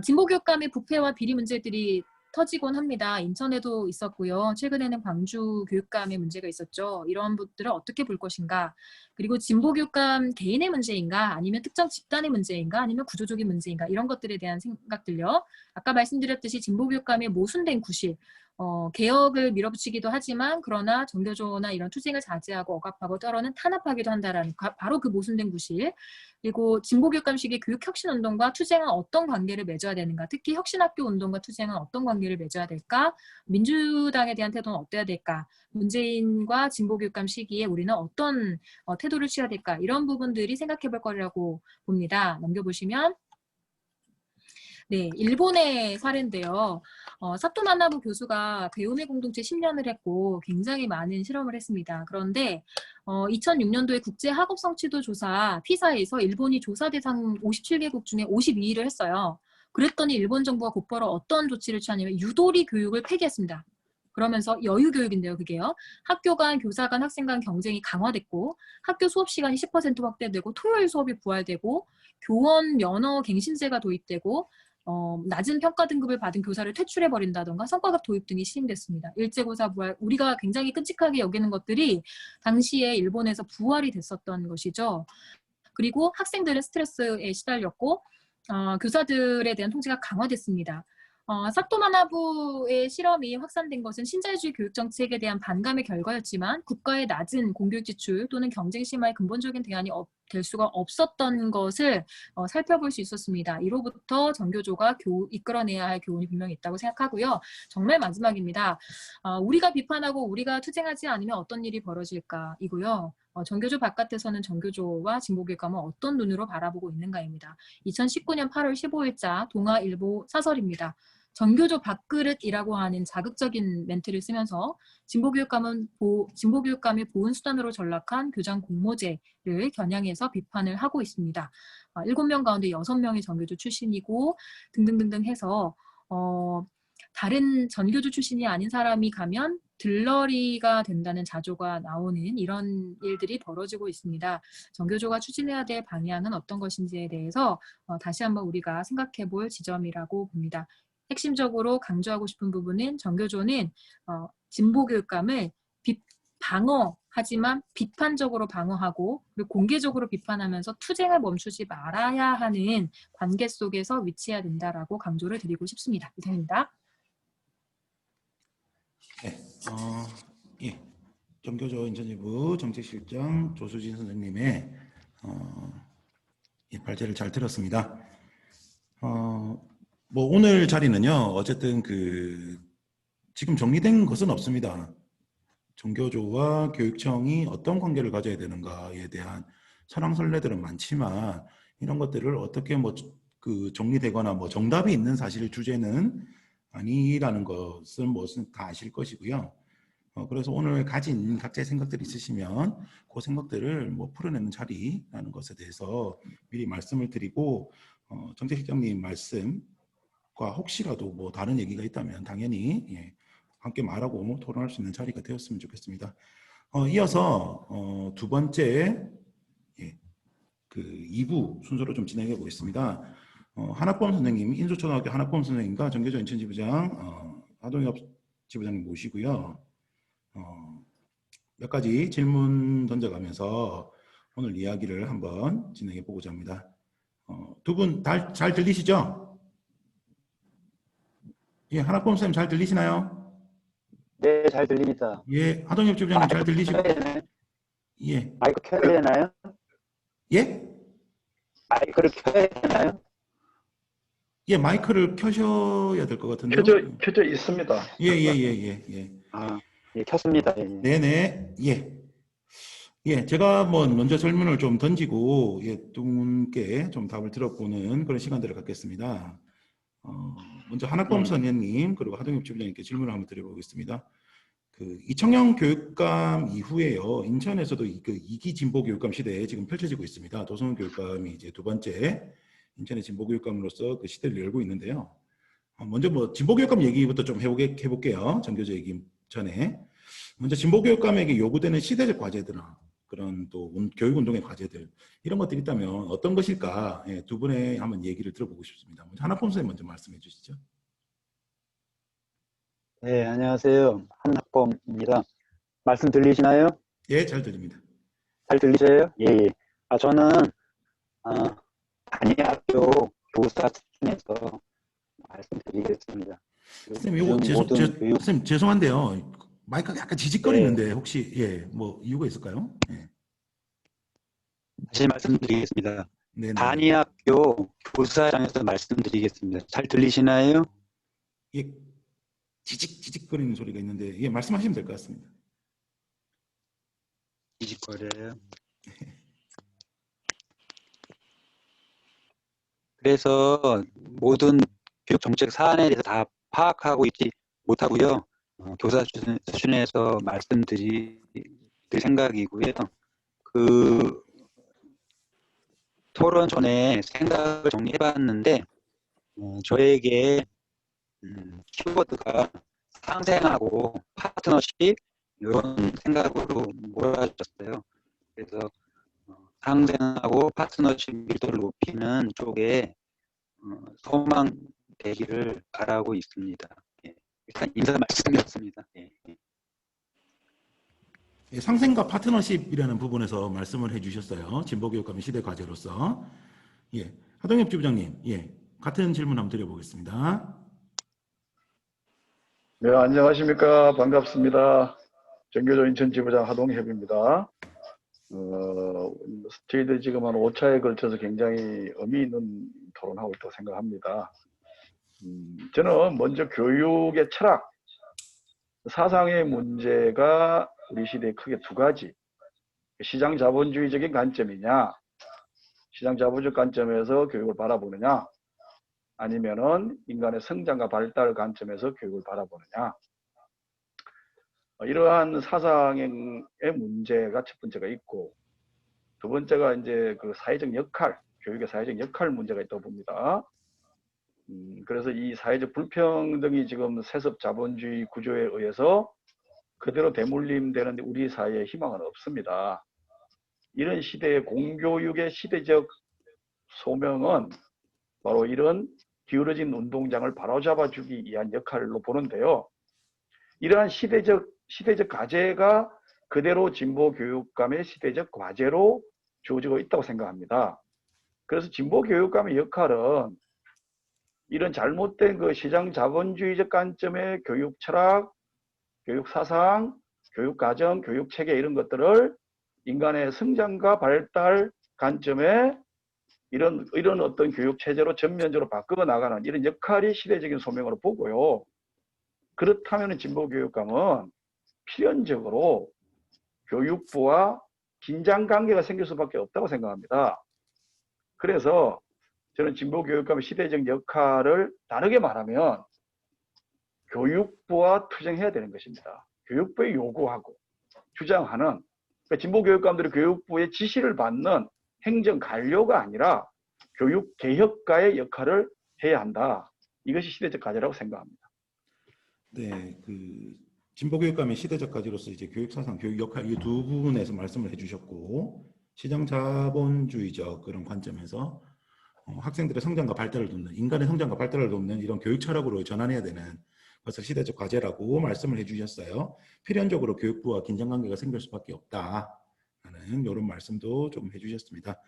진보교육감의 부패와 비리 문제들이 터지곤 합니다. 인천에도 있었고요. 최근에는 광주 교육감의 문제가 있었죠. 이런 분들을 어떻게 볼 것인가? 그리고 진보교육감 개인의 문제인가? 아니면 특정 집단의 문제인가? 아니면 구조적인 문제인가? 이런 것들에 대한 생각들요. 아까 말씀드렸듯이 진보교육감의 모순된 구실, 개혁을 밀어붙이기도 하지만 그러나 전교조나 이런 투쟁을 자제하고 억압하고 때로는 탄압하기도 한다라는 바로 그 모순된 구실. 그리고 진보교육감식의 교육혁신운동과 투쟁은 어떤 관계를 맺어야 되는가, 특히 혁신학교 운동과 투쟁은 어떤 관계를 맺어야 될까, 민주당에 대한 태도는 어때야 될까, 문재인과 진보교육감 시기에 우리는 어떤 태도를 취해야 될까, 이런 부분들이 생각해 볼 거라고 봅니다. 넘겨보시면 네, 일본의 사례인데요. 사토 마나부 교수가 배움의 공동체 10년을 했고 굉장히 많은 실험을 했습니다. 그런데 2006년도에 국제학업 성취도 조사 피사에서 일본이 조사 대상 57개국 중에 52위를 했어요. 그랬더니 일본 정부가 곧바로 어떤 조치를 취하냐면 유도리 교육을 폐기했습니다. 그러면서 여유 교육인데요, 그게요. 학교 간, 교사 간, 학생 간 경쟁이 강화됐고 학교 수업 시간이 10% 확대되고 토요일 수업이 부활되고 교원 면허 갱신제가 도입되고 낮은 평가 등급을 받은 교사를 퇴출해버린다던가 성과급 도입 등이 시행됐습니다. 일제고사 부활, 우리가 굉장히 끔찍하게 여기는 것들이 당시에 일본에서 부활이 됐었던 것이죠. 그리고 학생들은 스트레스에 시달렸고 교사들에 대한 통제가 강화됐습니다. 사토 마나부의 실험이 확산된 것은 신자유주의 교육 정책에 대한 반감의 결과였지만 국가의 낮은 공교육 지출 또는 경쟁 심화의 근본적인 대안이 될 수가 없었던 것을 살펴볼 수 있었습니다. 이로부터 전교조가 이끌어내야 할 교훈이 분명히 있다고 생각하고요. 정말 마지막입니다. 우리가 비판하고 우리가 투쟁하지 않으면 어떤 일이 벌어질까 이고요. 전교조 바깥에서는 전교조와 진보교육감은 어떤 눈으로 바라보고 있는가입니다. 2019년 8월 15일자 동아일보 사설입니다. 전교조 밥그릇이라고 하는 자극적인 멘트를 쓰면서 진보교육감의 보훈수단으로 전락한 교장 공모제를 겨냥해서 비판을 하고 있습니다. 7명 가운데 6명이 전교조 출신이고 등등등등 해서 다른 전교조 출신이 아닌 사람이 가면 들러리가 된다는 자조가 나오는 이런 일들이 벌어지고 있습니다. 전교조가 추진해야 될 방향은 어떤 것인지에 대해서 다시 한번 우리가 생각해 볼 지점이라고 봅니다. 핵심적으로 강조하고 싶은 부분은 전교조는 진보교육감을 방어하지만 비판적으로 방어하고 그리고 공개적으로 비판하면서 투쟁을 멈추지 말아야 하는 관계 속에서 위치해야 된다라고 강조를 드리고 싶습니다. 이상입니다. 네, 예, 전교조 인천지부 정책실장 조수진 선생님의 발제를 잘 들었습니다. 뭐 오늘 자리는요, 어쨌든 지금 정리된 것은 없습니다. 전교조와 교육청이 어떤 관계를 가져야 되는가에 대한 설왕설래들은 많지만 이런 것들을 어떻게 정리되거나 정답이 있는 사실 주제는 아니라는 것은 다 아실 것이고요. 그래서 오늘 가진 각자의 생각들이 있으시면 그 생각들을 풀어내는 자리라는 것에 대해서 미리 말씀을 드리고 정책실장님 말씀과 혹시라도 다른 얘기가 있다면 당연히 함께 말하고 토론할 수 있는 자리가 되었으면 좋겠습니다. 이어서 두 번째 2부 순서로 좀 진행해 보겠습니다. 한학범 선생님, 인수초등학교 한학범 선생님과 전교조 인천지부장 하동엽 지부장님 모시고요. 몇 가지 질문 던져가면서 오늘 이야기를 한번 진행해 보고자 합니다. 두 분 잘 들리시죠? 예, 한학범 선생님 잘 들리시나요? 네, 잘 들립니다. 예, 하동엽 지부장님 잘 들리시고? 예. 마이크 켜야 되나요? 예? 마이크를 켜야 되나요? 예, 마이크를 켜셔야 될 것 같은데요. 켜져 있습니다. 예. 아, 예, 켰습니다. 예. 네네. 예. 예, 제가 뭐 먼저 질문을 좀 던지고 두 분께 좀 답을 들어보는 그런 시간들을 갖겠습니다. 먼저 한학범 선생님 그리고 하동엽 지부장님께 질문을 한번 드려보겠습니다. 그 이청용 교육감 이후에요, 인천에서도 그 2기 진보 교육감 시대에 지금 펼쳐지고 있습니다. 도성훈 교육감이 이제 두 번째 인천의 진보 교육감으로서 그 시대를 열고 있는데요. 먼저 뭐 진보 교육감 얘기부터 좀 해볼게요. 정교조 얘기 전에. 먼저 진보 교육감에게 요구되는 시대적 과제들이나 그런 또 교육 운동의 과제들 이런 것들이 있다면 어떤 것일까? 예, 두 분의 한번 얘기를 들어보고 싶습니다. 먼저 한학범 선생님 먼저 말씀해 주시죠. 네, 안녕하세요. 한학범입니다. 말씀 들리시나요? 예, 잘 들립니다. 잘 들리세요? 예, 예. 저는 단위학교 교사 측면에서 말씀드리겠습니다. 선생님, 요거 선생님 죄송한데요. 마이크가 약간 지직거리는데 혹시 뭐 이유가 있을까요? 예. 다시 말씀드리겠습니다. 네네. 단위학교 교사장에서 말씀드리겠습니다. 잘 들리시나요? 예, 지직거리는 소리가 있는데 예, 말씀하시면 될 것 같습니다. 지직거려요. 그래서 모든 교육 정책 사안에 대해서 다 파악하고 있지 못하고요. 교사 수준에서 말씀드릴 생각이고요. 그 토론 전에 생각을 정리해봤는데 저에게 키워드가 상생하고 파트너십 이런 생각으로 몰아졌어요. 그래서 상생하고 파트너십 밀도를 높이는 쪽에 소망 되기를 바라고 있습니다. 예. 일단 인사 말씀드렸습니다. 예. 예, 상생과 파트너십이라는 부분에서 말씀을 해주셨어요. 진보교육감의 시대 과제로서. 예, 하동엽 지부장님, 예, 같은 질문 한번 드려보겠습니다. 네, 안녕하십니까. 반갑습니다. 정교조 인천지부장 하동협입니다. 저희들이 지금 한 5차에 걸쳐서 굉장히 의미 있는 토론하고 있다고 생각합니다. 저는 먼저 교육의 철학, 사상의 문제가 우리 시대에 크게 두 가지. 시장 자본주의적인 관점이냐, 시장 자본주의 관점에서 교육을 바라보느냐, 아니면은 인간의 성장과 발달 관점에서 교육을 바라보느냐. 이러한 사상의 문제가 첫 번째가 있고, 두 번째가 이제 그 사회적 역할, 교육의 사회적 역할 문제가 있다고 봅니다. 그래서 이 사회적 불평등이 지금 세습 자본주의 구조에 의해서 그대로 대물림되는 우리 사회에 희망은 없습니다. 이런 시대의 공교육의 시대적 소명은 바로 이런 기울어진 운동장을 바로잡아주기 위한 역할로 보는데요. 이러한 시대적 과제가 그대로 진보 교육감의 시대적 과제로 주어지고 있다고 생각합니다. 그래서 진보 교육감의 역할은 이런 잘못된 그 시장 자본주의적 관점의 교육 철학, 교육 사상, 교육 과정, 교육 체계 이런 것들을 인간의 성장과 발달 관점에 이런 어떤 교육 체제로 전면적으로 바꾸어 나가는 이런 역할이 시대적인 소명으로 보고요. 그렇다면 진보 교육감은 필연적으로 교육부와 긴장 관계가 생길 수밖에 없다고 생각합니다. 그래서 저는 진보 교육감의 시대적 역할을 다르게 말하면 교육부와 투쟁해야 되는 것입니다. 교육부에 요구하고 주장하는, 그러니까 진보 교육감들이 교육부의 지시를 받는 행정 관료가 아니라 교육 개혁가의 역할을 해야 한다. 이것이 시대적 과제라고 생각합니다. 네, 그 진보 교육감의 시대적 과제로서 이제 교육 사상, 교육 역할 이 두 부분에서 말씀을 해주셨고, 시장 자본주의적 그런 관점에서 학생들의 성장과 발달을 돕는, 인간의 성장과 발달을 돕는 이런 교육 철학으로 전환해야 되는 것을 시대적 과제라고 말씀을 해주셨어요. 필연적으로 교육부와 긴장관계가 생길 수밖에 없다는 이런 말씀도 좀 해주셨습니다.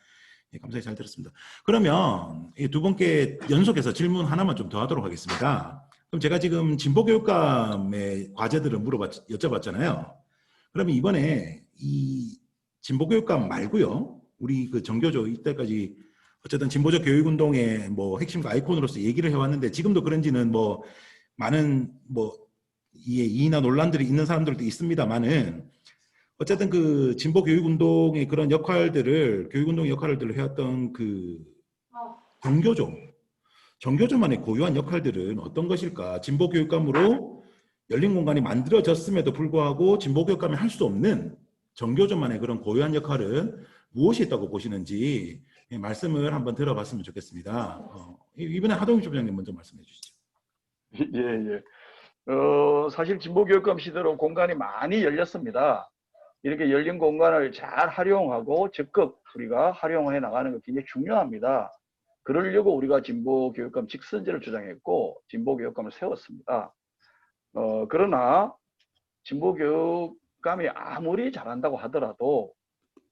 예, 감사히 잘 들었습니다. 그러면 이 두 분께 연속해서 질문 하나만 좀 더 하도록 하겠습니다. 그럼 제가 지금 진보교육감의 과제들을 여쭤봤잖아요. 그러면 이번에 이 진보교육감 말고요, 우리 그 정교조 이때까지 어쨌든 진보적 교육운동의 뭐 핵심과 아이콘으로서 얘기를 해왔는데 지금도 그런지는 뭐 많은 뭐 이의나 논란들이 있는 사람들도 있습니다만은 어쨌든 그 진보 교육운동의 그런 역할들을 교육운동의 역할들을 해왔던 그 정교조만의 고유한 역할들은 어떤 것일까? 진보 교육감으로 열린 공간이 만들어졌음에도 불구하고 진보 교육감이 할 수 없는 정교조만의 그런 고유한 역할은 무엇이 있다고 보시는지 말씀을 한번 들어봤으면 좋겠습니다. 이번에 하동익 부장님 먼저 말씀해 주시죠. 예. 사실 진보교육감 시대로 공간이 많이 열렸습니다. 이렇게 열린 공간을 잘 활용하고 적극 우리가 활용해 나가는 게 굉장히 중요합니다. 그러려고 우리가 진보교육감 직선제를 주장했고 진보교육감을 세웠습니다. 그러나 진보교육감이 아무리 잘한다고 하더라도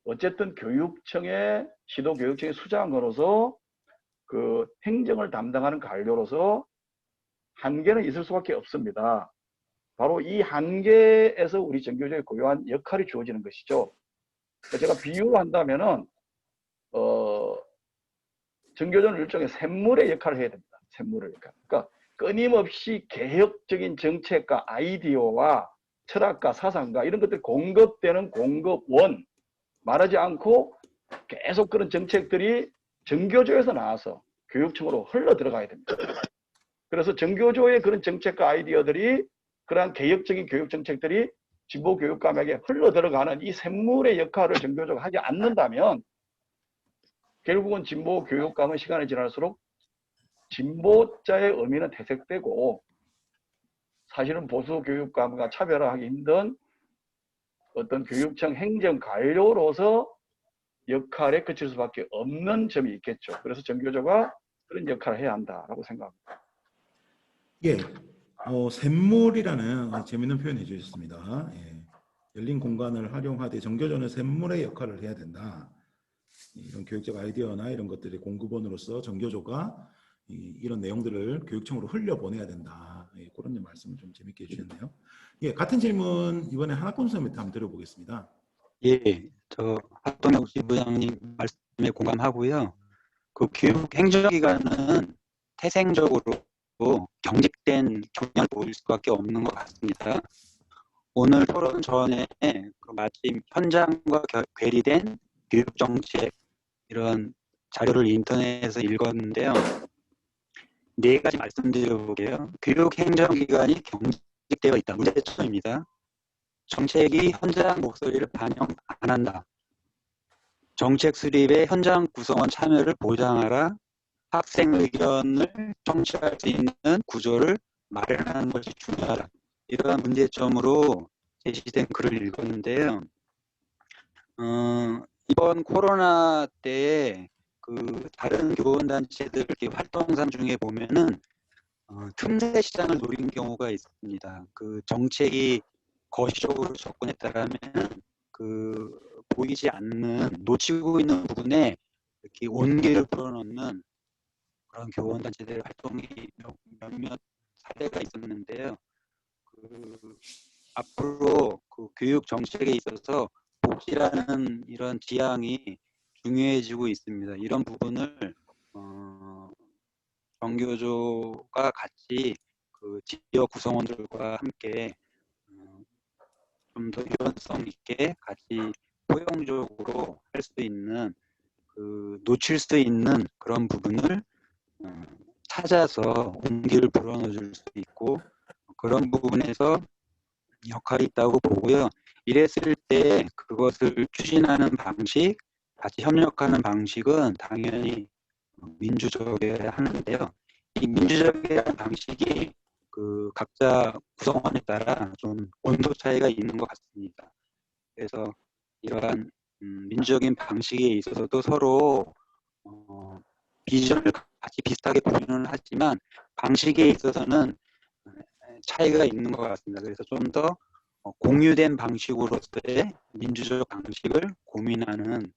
어쨌든 교육청의 시도교육청의 수장으로서 그 행정을 담당하는 관료로서 한계는 있을 수밖에 없습니다. 바로 이 한계에서 우리 정교조의 고유한 역할이 주어지는 것이죠. 제가 비유를 한다면은 정교조는 일종의 샘물의 역할을 해야 됩니다. 샘물의 역할. 그러니까 끊임없이 개혁적인 정책과 아이디어와 철학과 사상과 이런 것들이 공급되는 공급원, 말하지 않고 계속 그런 정책들이 정교조에서 나와서 교육청으로 흘러 들어가야 됩니다. 그래서 정교조의 그런 정책과 아이디어들이 그러한 개혁적인 교육 정책들이 진보 교육감에게 흘러 들어가는 이 샘물의 역할을 정교조가 하지 않는다면 결국은 진보 교육감은 시간이 지날수록 진보자의 의미는 퇴색되고 사실은 보수 교육감과 차별화하기 힘든 어떤 교육청 행정 관료로서 역할에 그칠 수밖에 없는 점이 있겠죠. 그래서 정교조가 그런 역할을 해야 한다라고 생각합니다. 예, 샘물이라는 재미있는 표현 해주셨습니다. 예, 열린 공간을 활용하되 정교조는 샘물의 역할을 해야 된다. 이런 교육적 아이디어나 이런 것들의 공급원으로서 정교조가 이런 내용들을 교육청으로 흘려보내야 된다. 예, 그런 말씀을 좀 재밌게 해주셨네요. 예, 같은 질문 이번에 하나권 선생님한테 한번 드려보겠습니다. 예, 저 하동혁 부장님 말씀에 공감하고요. 그 교육 행정기관은 태생적으로 경직된 경향을 보일 수밖에 없는 것 같습니다. 오늘 토론 전에 그 마침 현장과 괴리된 교육정책 이런 자료를 인터넷에서 읽었는데요. 네 가지 말씀드려볼게요. 교육행정기관이 경직되어 있다. 문제점입니다. 정책이 현장 목소리를 반영 안 한다. 정책 수립에 현장 구성원 참여를 보장하라. 학생 의견을 청취할 수 있는 구조를 마련하는 것이 중요하다. 이러한 문제점으로 제시된 글을 읽었는데요. 이번 코로나 때에 그 다른 교원단체들 이렇게 활동상 중에 보면은 틈새 시장을 노린 경우가 있습니다. 그 정책이 거시적으로 접근했다라면 그 보이지 않는 놓치고 있는 부분에 이렇게 온기를 불어넣는 그런 교원단체들 활동이 몇몇 사례가 있었는데요. 그 앞으로 그 교육 정책에 있어서 복지라는 이런 지향이 중요해지고 있습니다. 이런 부분을 정교조가 같이 그 지역 구성원들과 함께 좀 더 유연성 있게 같이 포용적으로 할 수 있는 그 놓칠 수 있는 그런 부분을 찾아서 온기를 불어넣어 줄 수 있고 그런 부분에서 역할이 있다고 보고요. 이랬을 때 그것을 추진하는 방식, 같이 협력하는 방식은 당연히 민주적이어야 하는데요. 이 민주적이라는 방식이 그 각자 구성원에 따라 좀 온도 차이가 있는 것 같습니다. 그래서 이러한 민주적인 방식에 있어서도 서로 비전을 같이 비슷하게 보이는 하지만 방식에 있어서는 차이가 있는 것 같습니다. 그래서 좀 더 공유된 방식으로서의 민주적 방식을 고민하는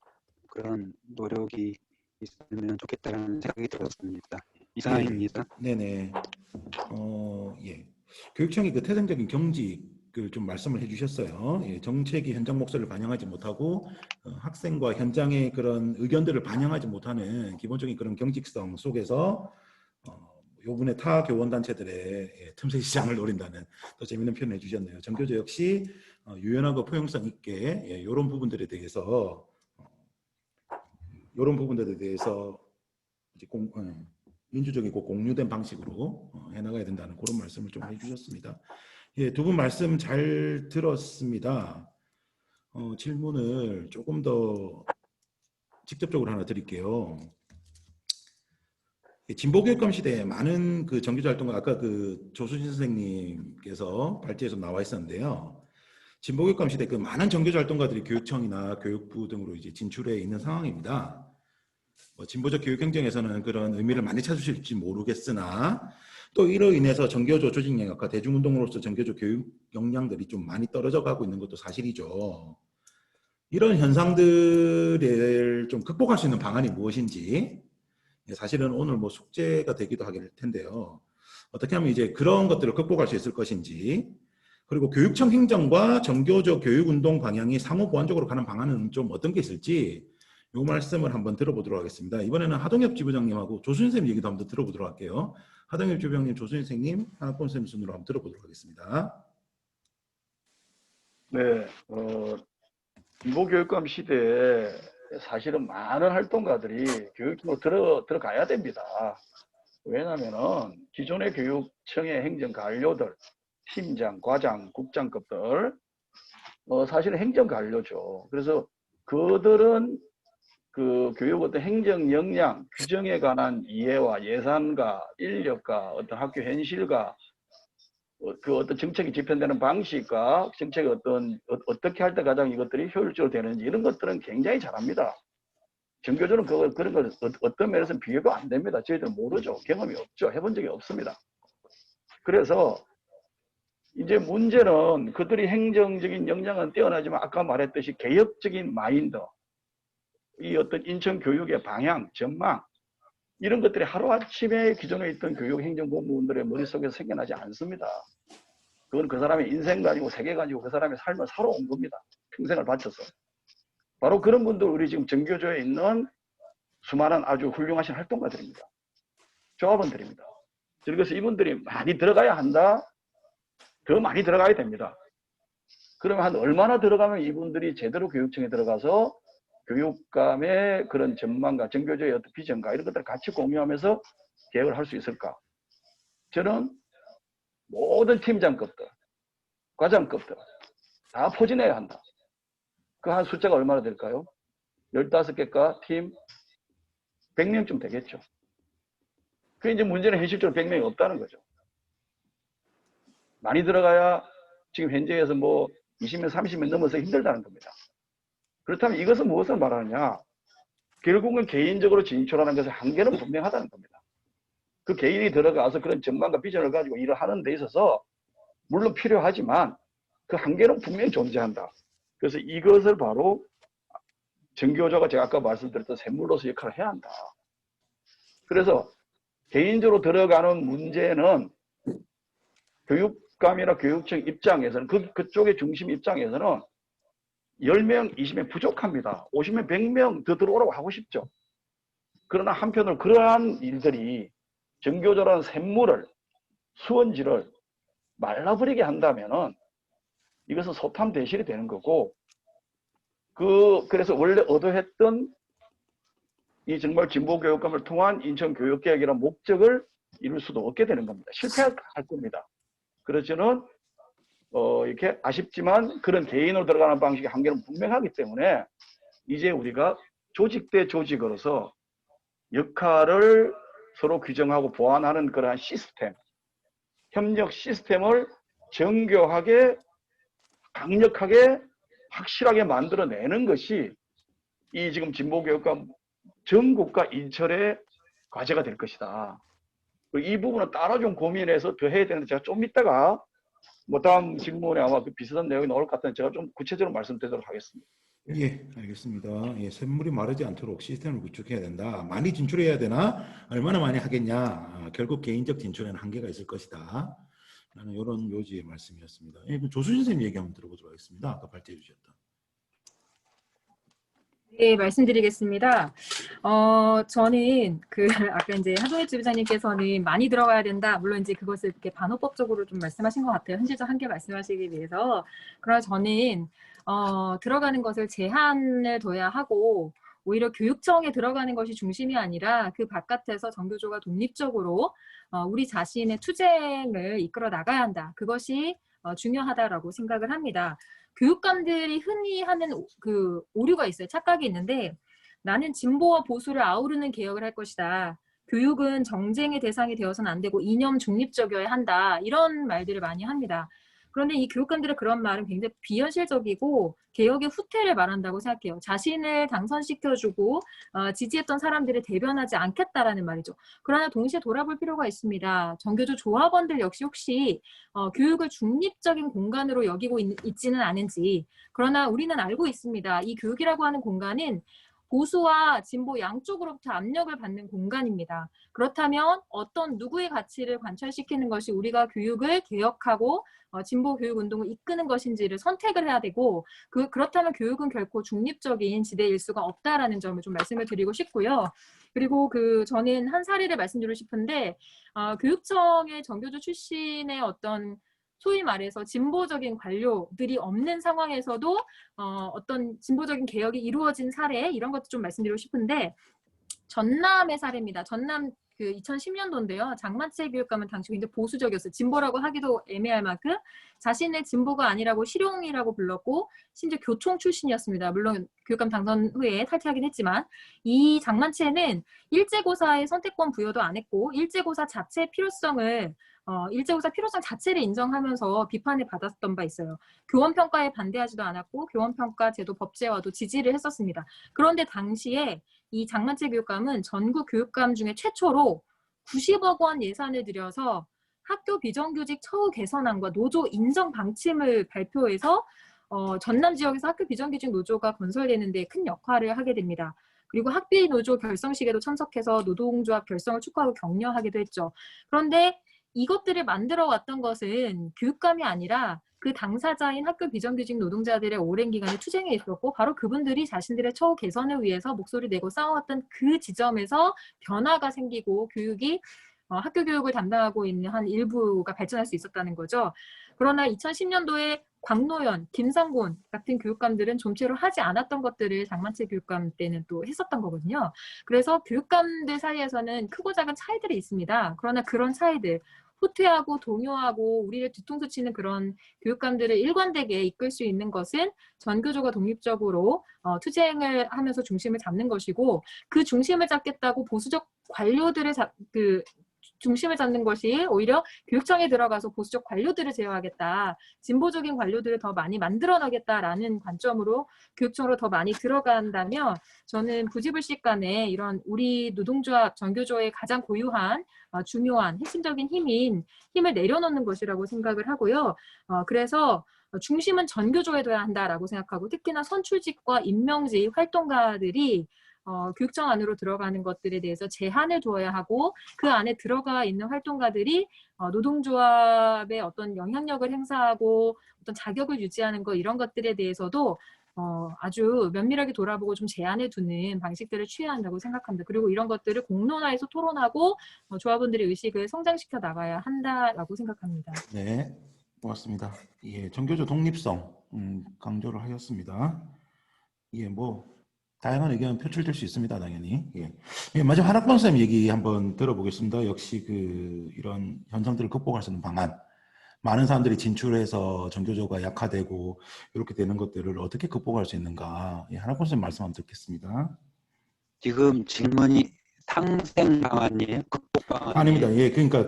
그런 노력이 있으면 좋겠다는 생각이 들었습니다. 이상입니다. 네네. 예. 교육청이 그 태생적인 경직을 좀 말씀을 해주셨어요. 예, 정책이 현장 목소리를 반영하지 못하고 학생과 현장의 그런 의견들을 반영하지 못하는 기본적인 그런 경직성 속에서 요번에 타 교원단체들의 틈새 시장을 노린다는 또 재미있는 표현을 해주셨네요. 전교조 역시 유연하고 포용성 있게 이런 부분들에 대해서 이제 민주적이고 공유된 방식으로 해나가야 된다는 그런 말씀을 좀 해주셨습니다. 예, 두 분 말씀 잘 들었습니다. 질문을 조금 더 직접적으로 하나 드릴게요. 진보교육감 시대에 많은 그 정규조 활동가, 아까 그 조수진 선생님께서 발제에서 나와 있었는데요. 진보교육감 시대 그 많은 정규조 활동가들이 교육청이나 교육부 등으로 이제 진출해 있는 상황입니다. 진보적 교육 행정에서는 그런 의미를 많이 찾으실지 모르겠으나 또 이로 인해서 정교조 조직 영역과 대중운동으로서 정교조 교육 역량들이 좀 많이 떨어져 가고 있는 것도 사실이죠. 이런 현상들을 좀 극복할 수 있는 방안이 무엇인지 사실은 오늘 뭐 숙제가 되기도 하길 텐데요. 어떻게 하면 이제 그런 것들을 극복할 수 있을 것인지, 그리고 교육청 행정과 정교조 교육운동 방향이 상호 보완적으로 가는 방안은 좀 어떤 게 있을지 이 말씀을 한번 들어보도록 하겠습니다. 이번에는 하동엽 지부장님하고 조수진 선생님 얘기도 한번 들어보도록 할게요. 하동엽 지부장님, 조수진 선생님, 하나권 선생님 순으로 한번 들어보도록 하겠습니다. 네, 진보교육감 시대에 사실은 많은 활동가들이 교육청으로 들어가야 됩니다. 왜냐하면은 기존의 교육청의 행정 관료들, 팀장, 과장, 국장급들 사실은 행정 관료죠. 그래서 그들은 그 교육 어떤 행정 역량, 규정에 관한 이해와 예산과 인력과 어떤 학교 현실과 그 어떤 정책이 집행되는 방식과 정책이 어떻게 할 때 가장 이것들이 효율적으로 되는지 이런 것들은 굉장히 잘합니다. 정교조는 그런 걸 어떤 면에서는 비교가 안 됩니다. 저희들은 모르죠. 경험이 없죠. 해본 적이 없습니다. 그래서 이제 문제는 그들이 행정적인 역량은 뛰어나지만 아까 말했듯이 개혁적인 마인드, 이 어떤 인천 교육의 방향, 전망 이런 것들이 하루아침에 기존에 있던 교육 행정본부원들의 머릿속에서 생겨나지 않습니다. 그건 그 사람의 인생 가지고 세계 가지고 그 사람의 삶을 살아온 겁니다. 평생을 바쳐서. 바로 그런 분들 우리 지금 정교조에 있는 수많은 아주 훌륭하신 활동가들입니다. 조합원들입니다. 그래서 이분들이 많이 들어가야 한다. 더 많이 들어가야 됩니다. 그러면 한 얼마나 들어가면 이분들이 제대로 교육청에 들어가서 교육감의 그런 전망과 정교조의 어떤 비전과 이런 것들을 같이 공유하면서 계획을 할 수 있을까? 저는 모든 팀장급들, 과장급들 다 포진해야 한다. 그 한 숫자가 얼마나 될까요? 15개과 팀 100명쯤 되겠죠. 그 이제 문제는 현실적으로 100명이 없다는 거죠. 많이 들어가야 지금 현재에서 뭐 20명, 30명 넘어서 힘들다는 겁니다. 그렇다면 이것은 무엇을 말하느냐? 결국은 개인적으로 진출하는 것의 한계는 분명하다는 겁니다. 그 개인이 들어가서 그런 전망과 비전을 가지고 일을 하는 데 있어서 물론 필요하지만 그 한계는 분명히 존재한다. 그래서 이것을 바로 정교조가 제가 아까 말씀드렸던 샘물로서 역할을 해야 한다. 그래서 개인적으로 들어가는 문제는 교육감이나 교육청 입장에서는 그쪽의 중심 입장에서는 10명, 20명 부족합니다. 50명, 100명 더 들어오라고 하고 싶죠. 그러나 한편으로 그러한 일들이 정교조라는 샘물을, 수원지를 말라버리게 한다면은 이것은 소탐 대실이 되는 거고, 그래서 원래 의도했던 이 정말 진보교육감을 통한 인천교육개혁이라는 목적을 이룰 수도 없게 되는 겁니다. 실패할 겁니다. 그래서 저는 이렇게 아쉽지만 그런 개인으로 들어가는 방식의 한계는 분명하기 때문에 이제 우리가 조직 대 조직으로서 역할을 서로 규정하고 보완하는 그러한 시스템, 협력 시스템을 정교하게, 강력하게, 확실하게 만들어내는 것이 이 지금 진보교육감 전국과 인천의 과제가 될 것이다. 이 부분은 따로 좀 고민해서 더 해야 되는데 제가 좀 이따가 뭐 다음 질문에 아마 그 비슷한 내용이 나올 것 같은데 제가 좀 구체적으로 말씀드리도록 하겠습니다. 예, 알겠습니다. 예, 샘물이 마르지 않도록 시스템을 구축해야 된다. 많이 진출해야 되나? 얼마나 많이 하겠냐? 결국 개인적 진출에는 한계가 있을 것이다. 라는 이런 요지의 말씀이었습니다. 예, 조수진 선생님 얘기 한번 들어보도록 하겠습니다. 아까 발제해 주셨던. 네, 말씀드리겠습니다. 저는 아까 이제 하동희 지부장님께서는 많이 들어가야 된다. 물론 이제 그것을 이렇게 반호법적으로 좀 말씀하신 것 같아요. 현실적 한계 말씀하시기 위해서. 그러나 저는, 들어가는 것을 제한을 둬야 하고, 오히려 교육청에 들어가는 것이 중심이 아니라 그 바깥에서 정교조가 독립적으로 우리 자신의 투쟁을 이끌어 나가야 한다. 그것이 중요하다라고 생각을 합니다. 교육감들이 흔히 하는 그 오류가 있어요. 착각이 있는데 나는 진보와 보수를 아우르는 개혁을 할 것이다. 교육은 정쟁의 대상이 되어서는 안 되고 이념 중립적이어야 한다. 이런 말들을 많이 합니다. 그런데 이 교육감들의 그런 말은 굉장히 비현실적이고 개혁의 후퇴를 말한다고 생각해요. 자신을 당선시켜주고 지지했던 사람들을 대변하지 않겠다라는 말이죠. 그러나 동시에 돌아볼 필요가 있습니다. 정교조 조합원들 역시 혹시 교육을 중립적인 공간으로 여기고 있지는 않은지. 그러나 우리는 알고 있습니다. 이 교육이라고 하는 공간은 보수와 진보 양쪽으로부터 압력을 받는 공간입니다. 그렇다면 어떤 누구의 가치를 관철시키는 것이 우리가 교육을 개혁하고 진보 교육 운동을 이끄는 것인지를 선택을 해야 되고 그렇다면 교육은 결코 중립적인 지대일 수가 없다라는 점을 좀 말씀을 드리고 싶고요. 그리고 저는 한 사례를 말씀드리고 싶은데 교육청의 정교조 출신의 어떤 소위 말해서 진보적인 관료들이 없는 상황에서도 어떤 진보적인 개혁이 이루어진 사례 이런 것도 좀 말씀드리고 싶은데 전남의 사례입니다. 전남 2010년도인데요. 장만채 교육감은 당시 굉장히 보수적이었어요. 진보라고 하기도 애매할 만큼 자신의 진보가 아니라고 실용이라고 불렀고 심지어 교총 출신이었습니다. 물론 교육감 당선 후에 탈퇴하긴 했지만 이 장만채는 일제고사의 선택권 부여도 안 했고 일제고사 자체의 필요성을 일제고사 필요성 자체를 인정하면서 비판을 받았던 바 있어요. 교원평가에 반대하지도 않았고 교원평가 제도 법제화도 지지를 했었습니다. 그런데 당시에 이 장만채 교육감은 전국 교육감 중에 최초로 90억 원 예산을 들여서 학교 비정규직 처우 개선안과 노조 인정 방침을 발표해서 전남 지역에서 학교 비정규직 노조가 건설되는 데 큰 역할을 하게 됩니다. 그리고 학비 노조 결성식에도 참석해서 노동조합 결성을 촉구하고 격려하기도 했죠. 그런데 이것들을 만들어 왔던 것은 교육감이 아니라 그 당사자인 학교 비정규직 노동자들의 오랜 기간의 투쟁에 있었고 바로 그분들이 자신들의 처우 개선을 위해서 목소리 내고 싸워왔던 그 지점에서 변화가 생기고 교육이 학교 교육을 담당하고 있는 한 일부가 발전할 수 있었다는 거죠. 그러나 2010년도에 광노현, 김상곤 같은 교육감들은 좀채로 하지 않았던 것들을 장만채 교육감 때는 또 했었던 거거든요. 그래서 교육감들 사이에서는 크고 작은 차이들이 있습니다. 그러나 그런 차이들, 후퇴하고 동요하고 우리를 뒤통수 치는 그런 교육감들을 일관되게 이끌 수 있는 것은 전교조가 독립적으로 투쟁을 하면서 중심을 잡는 것이고 그 중심을 잡겠다고 보수적 관료들의 중심을 잡는 것이 오히려 교육청에 들어가서 보수적 관료들을 제어하겠다. 진보적인 관료들을 더 많이 만들어내겠다라는 관점으로 교육청으로 더 많이 들어간다면 저는 부지불식 간에 이런 우리 노동조합, 전교조의 가장 고유한 중요한 핵심적인 힘을 내려놓는 것이라고 생각을 하고요. 그래서 중심은 전교조에 둬야 한다라고 생각하고 특히나 선출직과 임명직 활동가들이 교육청 안으로 들어가는 것들에 대해서 제한을 두어야 하고 그 안에 들어가 있는 활동가들이 노동조합의 어떤 영향력을 행사하고 어떤 자격을 유지하는 것 이런 것들에 대해서도 아주 면밀하게 돌아보고 좀 제한해 두는 방식들을 취해야 한다고 생각합니다. 그리고 이런 것들을 공론화해서 토론하고 조합원들의 의식을 성장시켜 나가야 한다라고 생각합니다. 네, 고맙습니다. 예, 정교조 독립성 강조를 하였습니다. 예, 다양한 의견 표출될 수 있습니다, 당연히. 예. 예, 마지막 한학봉 선생님 얘기 한번 들어보겠습니다. 역시 이런 현상들을 극복할 수 있는 방안. 많은 사람들이 진출해서 정교조가 약화되고 이렇게 되는 것들을 어떻게 극복할 수 있는가. 예, 한학봉 선생님 말씀 한번 듣겠습니다. 지금 질문이 상생 방안이에요? 극복 방안이에요? 아닙니다. 예, 그러니까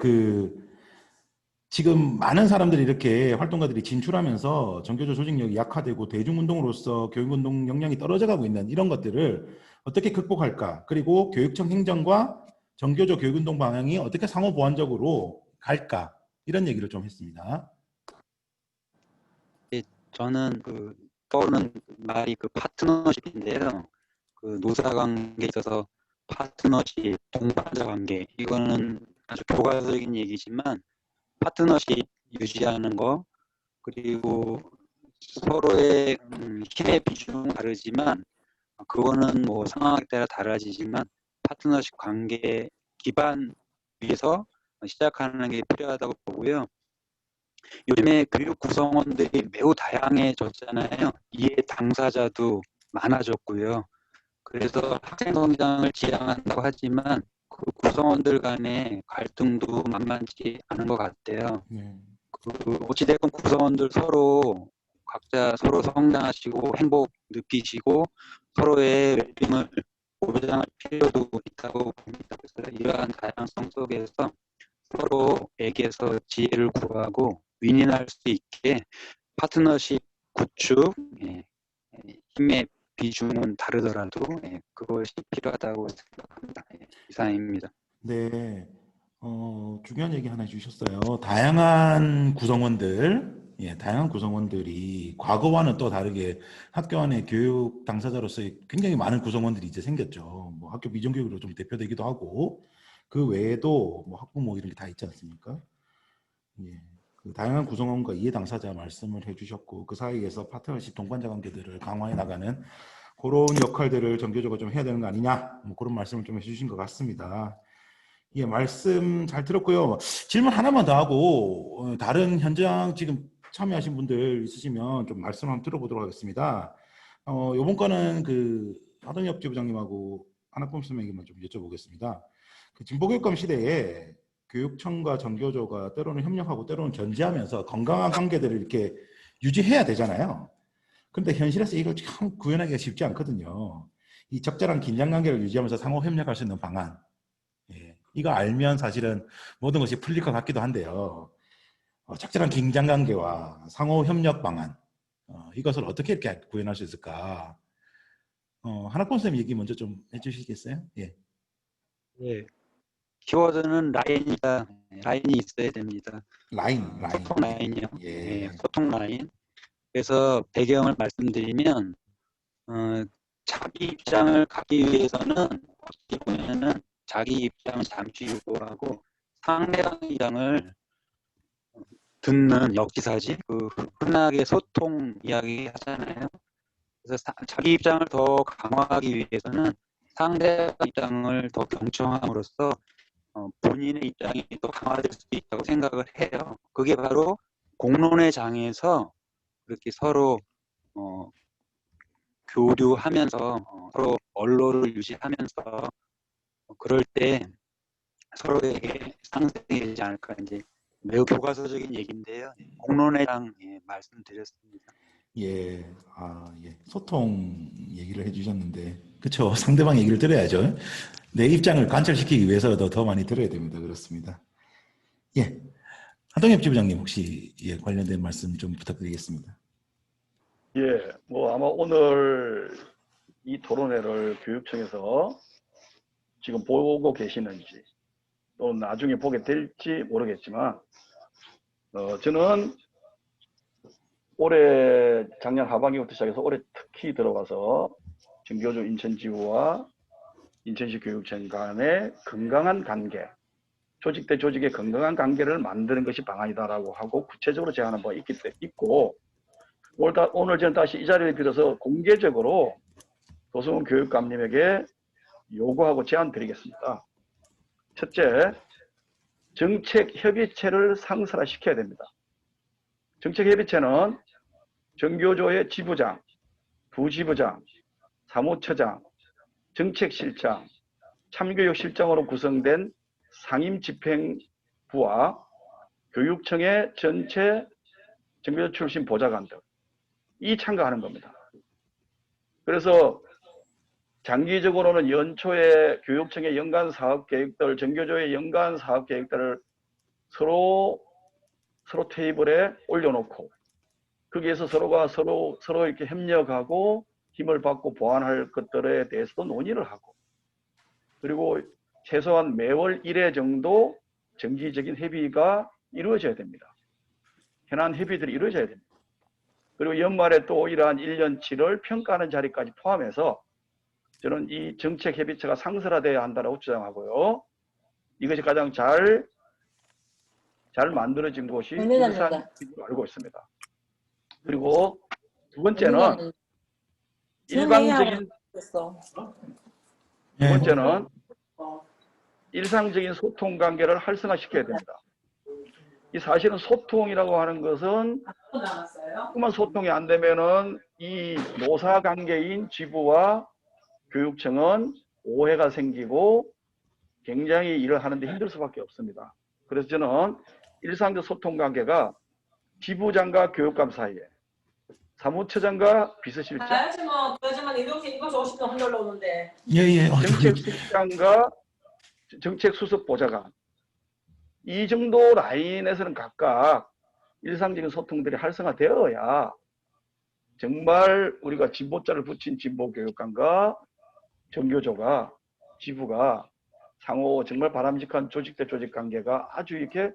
지금 많은 사람들이 이렇게 활동가들이 진출하면서 정교조 조직력이 약화되고 대중운동으로서 교육운동 역량이 떨어져가고 있는 이런 것들을 어떻게 극복할까? 그리고 교육청 행정과 정교조 교육운동 방향이 어떻게 상호 보완적으로 갈까? 이런 얘기를 좀 했습니다. 저는 떠오르는 말이 파트너십인데요. 노사관계에 있어서 파트너십, 동반자 관계 이거는 아주 교과서적인 얘기지만 파트너십 유지하는 거 그리고 서로의 힘의 비중은 다르지만 그거는 뭐 상황에 따라 달라지지만 파트너십 관계 기반 위에서 시작하는 게 필요하다고 보고요. 요즘에 교육 구성원들이 매우 다양해졌잖아요. 이해 당사자도 많아졌고요. 그래서 학생 성장을 지향한다고 하지만 그 구성원들 간의 갈등도 만만치 않은 것 같아요. 네. 어찌됐건 구성원들 서로 각자 서로 성장하시고 행복 느끼시고 서로의 웰빙을 보장할 필요도 있다고 봅니다. 그래서 이러한 다양성 속에서 서로에게서 지혜를 구하고 윈윈할 수 있게 파트너십 구축, 힘의 비중은 다르더라도 그것이 필요하다고 생각합니다. 이상입니다. 네, 중요한 얘기 하나 해주셨어요. 다양한 구성원들, 다양한 구성원들이 과거와는 또 다르게 학교 안에 교육 당사자로서의 굉장히 많은 구성원들이 이제 생겼죠. 뭐 학교 비정규직으로 좀 대표되기도 하고, 그 외에도 뭐 학부모 이런 게 다 있지 않습니까? 예, 그 다양한 구성원과 이해 당사자 말씀을 해주셨고, 그 사이에서 파트너십 동반자 관계들을 강화해 나가는 그런 역할들을 정교조가 좀 해야 되는 거 아니냐, 뭐 그런 말씀을 좀 해주신 것 같습니다. 예, 말씀 잘 들었고요. 질문 하나만 더 하고 다른 현장 지금 참여하신 분들 있으시면 좀 말씀 한번 들어보도록 하겠습니다. 이번 거는 그 하동엽 지부장님하고 하나뿐 선생님에게만 좀 여쭤보겠습니다. 그 진보교육감 시대에 교육청과 정교조가 때로는 협력하고 때로는 견제하면서 건강한 관계들을 이렇게 유지해야 되잖아요. 근데 현실에서 이걸 참 구현하기가 쉽지 않거든요. 이 적절한 긴장 관계를 유지하면서 상호 협력할 수 있는 방안. 예, 이거 알면 사실은 모든 것이 풀릴 것 같기도 한데요. 적절한 긴장 관계와 상호 협력 방안, 이것을 어떻게 이렇게 구현할 수 있을까? 하나권 선생님 얘기 먼저 좀 해주시겠어요? 예. 예. 키워드는 라인이 있어야 됩니다. 라인. 소통 라인이요. 예. 소통 라인. 그래서 배경을 말씀드리면 자기 입장을 갖기 위해서는 어떻게 보면은 자기 입장을 잠시 유보하고 상대방 입장을 듣는 역지사지, 그 흔하게 소통 이야기 하잖아요. 그래서 자기 입장을 더 강화하기 위해서는 상대방 입장을 더 경청함으로써 본인의 입장이 더 강화될 수 있다고 생각을 해요. 그게 바로 공론의 장에서 그렇게 서로 교류하면서 서로 언로를 유지하면서 그럴 때 서로에게 상생이 되지 않을까, 이제 매우 교과서적인 얘기인데요. 공론의 장 말씀드렸습니다. 예, 예. 소통 얘기를 해주셨는데, 그쵸. 상대방 얘기를 들어야죠. 내 입장을 관철시키기 위해서라도 더 많이 들어야 됩니다. 그렇습니다. 예. 하동엽 지부장님 혹시 관련된 말씀 좀 부탁드리겠습니다. 예, 뭐 아마 오늘 이 토론회를 교육청에서 지금 보고 계시는지 또 나중에 보게 될지 모르겠지만 저는 올해 작년 하반기부터 시작해서 올해 특히 들어가서 정교조 인천지부와 인천시 교육청 간의 건강한 관계, 조직 대 조직의 건강한 관계를 만드는 것이 방안이다라고 하고 구체적으로 제안한 바가 있고 오늘 저는 다시 이 자리를 빌어서 공개적으로 도승훈 교육감님에게 요구하고 제안 드리겠습니다. 첫째, 정책협의체를 상설화시켜야 됩니다. 정책협의체는 정교조의 지부장, 부지부장, 사무처장, 정책실장, 참교육실장으로 구성된 상임집행부와 교육청의 전체 정교조 출신 보좌관들, 이 참가하는 겁니다. 그래서 장기적으로는 연초에 교육청의 연간 사업계획들, 정교조의 연간 사업계획들을 서로 테이블에 올려놓고 거기에서 서로 이렇게 협력하고 힘을 받고 보완할 것들에 대해서도 논의를 하고, 그리고 최소한 매월 1회 정도 정기적인 협의가 이루어져야 됩니다. 현안 협의들이 이루어져야 됩니다. 그리고 연말에 또 이러한 1년치를 평가하는 자리까지 포함해서 저는 이 정책협의체가 상설화되어야 한다고 주장하고요. 이것이 가장 잘 만들어진 곳이 울산으로 알고 있습니다. 그리고 두 번째는 됐어. 두 예, 번째는 일상적인 소통 관계를 활성화시켜야 됩니다. 이 사실은 소통이라고 하는 것은 조금만 소통이 안 되면은 이 노사 관계인 지부와 교육청은 오해가 생기고 굉장히 일을 하는데 힘들 수밖에 없습니다. 그래서 저는 일상적 소통 관계가 지부장과 교육감 사이에, 사무처장과 비서실장, 가야지 뭐. 그러지만 이렇게 이거 조심도 흔들러 오는데. 예. 정책수석장과 정책수석보좌관, 이 정도 라인에서는 각각 일상적인 소통들이 활성화되어야 정말 우리가 진보자를 붙인 진보교육관과 정교조가, 지부가 상호 정말 바람직한 조직 대 조직 관계가 아주 이렇게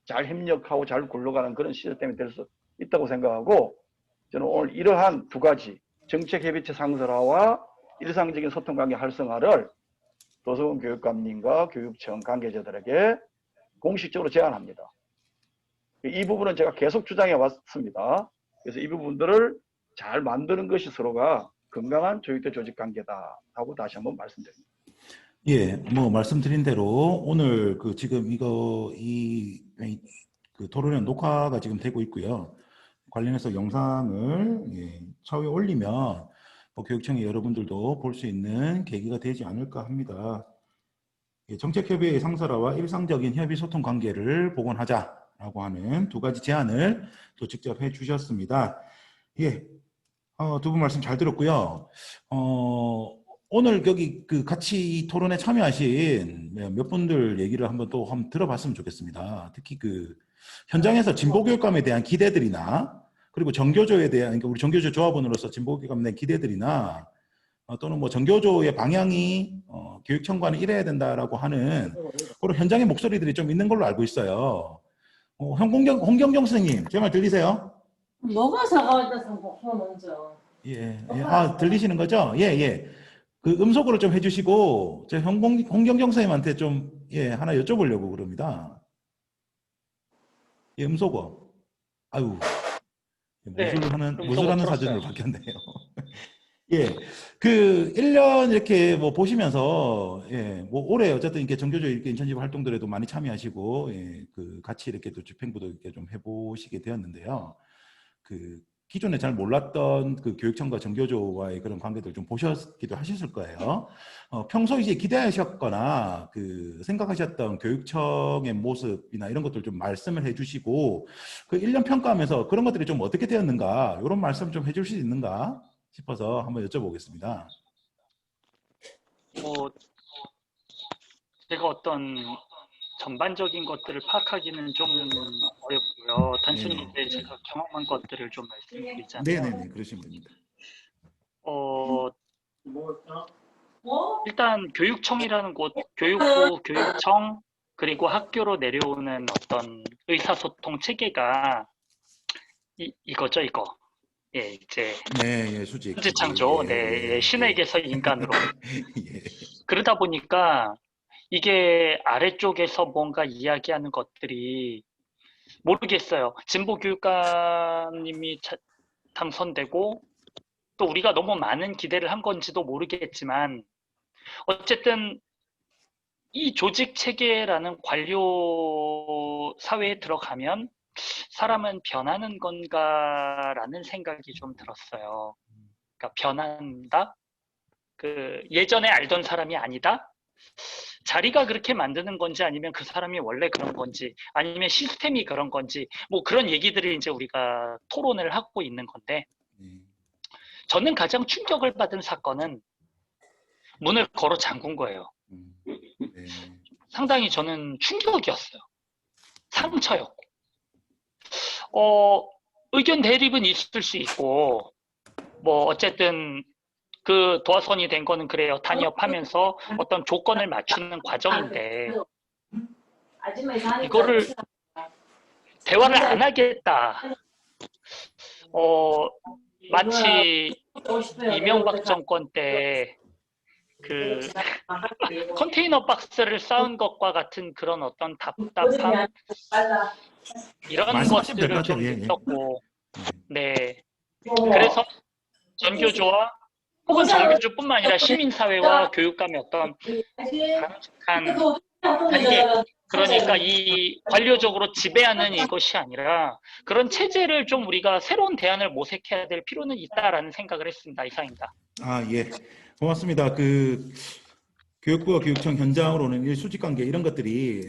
잘 협력하고 잘 굴러가는 그런 시스템이 될 수 있다고 생각하고, 저는 오늘 이러한 두 가지 정책협의체 상설화와 일상적인 소통관계 활성화를 도서관 교육감님과 교육청 관계자들에게 공식적으로 제안합니다. 이 부분은 제가 계속 주장해 왔습니다. 그래서 이 부분들을 잘 만드는 것이 서로가 건강한 조직대 조직 관계다라고 다시 한번 말씀드립니다. 예, 뭐 말씀드린 대로 오늘 그 지금 그 토론회 녹화가 지금 되고 있고요. 관련해서 영상을 차후에 올리면 뭐 교육청의 여러분들도 볼 수 있는 계기가 되지 않을까 합니다. 정책협의회 상설화와 일상적인 협의 소통 관계를 복원하자라고 하는 두 가지 제안을 또 직접 해주셨습니다. 예, 두 분 말씀 잘 들었고요. 오늘 여기 그 같이 이 토론에 참여하신 몇 분들 얘기를 한번 들어봤으면 좋겠습니다. 특히 그 현장에서 진보교육감에 대한 기대들이나 그리고 정교조에 대한, 그러니까 우리 정교조 조합원으로서 진보교육감에 대한 기대들이나 또는 뭐 정교조의 방향이 교육청과는 이래야 된다라고 하는 그런 현장의 목소리들이 좀 있는 걸로 알고 있어요. 홍경정 선생님, 제 말 들리세요? 뭐가 사과했다 상관 먼저. 예. 들리시는 거죠? 예. 그 음속으로 좀 해주시고, 제 홍경정 선생님한테 좀, 하나 여쭤보려고 그럽니다. 예, 음속어. 아유. 무술하는 사전으로 바뀌었네요. 예. 그 1년 이렇게 뭐 보시면서, 뭐 올해 어쨌든 이렇게 정교조 이렇게 인천지부 활동들에도 많이 참여하시고, 그 같이 이렇게 또 집행부도 이렇게 좀 해보시게 되었는데요. 그 기존에 잘 몰랐던 그 교육청과 정교조와의 그런 관계들 좀 보셨기도 하셨을 거예요. 평소에 이제 기대하셨거나 그 생각하셨던 교육청의 모습이나 이런 것들 좀 말씀을 해주시고, 그 1년 평가하면서 그런 것들이 좀 어떻게 되었는가, 이런 말씀 좀 해줄 수 있는가 싶어서 한번 여쭤보겠습니다. 제가 어떤 전반적인 것들을 파악하기는 좀 어렵고요. 단순히 이제 제가 경험한 것들을 좀 말씀드리자면, 네네네, 그러시면 됩니다. 일단 교육청이라는 곳, 교육부, 교육청, 그리고 학교로 내려오는 어떤 의사소통 체계가 이거죠, 이거. 예, 이제 수직. 천지창조, 신에게서 인간으로. 그러다 보니까 이게 아래쪽에서 뭔가 이야기하는 것들이 모르겠어요. 진보교육감님이 당선되고 또 우리가 너무 많은 기대를 한 건지도 모르겠지만, 어쨌든 이 조직 체계라는 관료 사회에 들어가면 사람은 변하는 건가라는 생각이 좀 들었어요. 그러니까 변한다? 그 예전에 알던 사람이 아니다? 자리가 그렇게 만드는 건지, 아니면 그 사람이 원래 그런 건지, 아니면 시스템이 그런 건지, 뭐 그런 얘기들을 이제 우리가 토론을 하고 있는 건데, 저는 가장 충격을 받은 사건은 문을 걸어 잠근 거예요. 상당히 저는 충격이었어요. 상처였고. 의견 대립은 있을 수 있고, 뭐 어쨌든 그 도화선이 된 거는 그래요. 단협하면서 어떤 조건을 맞추는 과정인데, 이거를 대화를 안 하겠다. 마치 이명박 정권 때 그 컨테이너 박스를 쌓은 것과 같은 그런 어떤 답답함, 이런 것들을 좀 느꼈고, 그래서 전교조와 혹은 거기서 정규직뿐만 아니라 시민사회와 교육감의 어떤 바람직한 관계, 그러니까 이 관료적으로 지배하는 이것이 아니라 그런 체제를 좀 우리가 새로운 대안을 모색해야 될 필요는 있다라는 생각을 했습니다. 이상입니다. 예. 고맙습니다. 교육부와 교육청 현장으로는 수직 관계 이런 것들이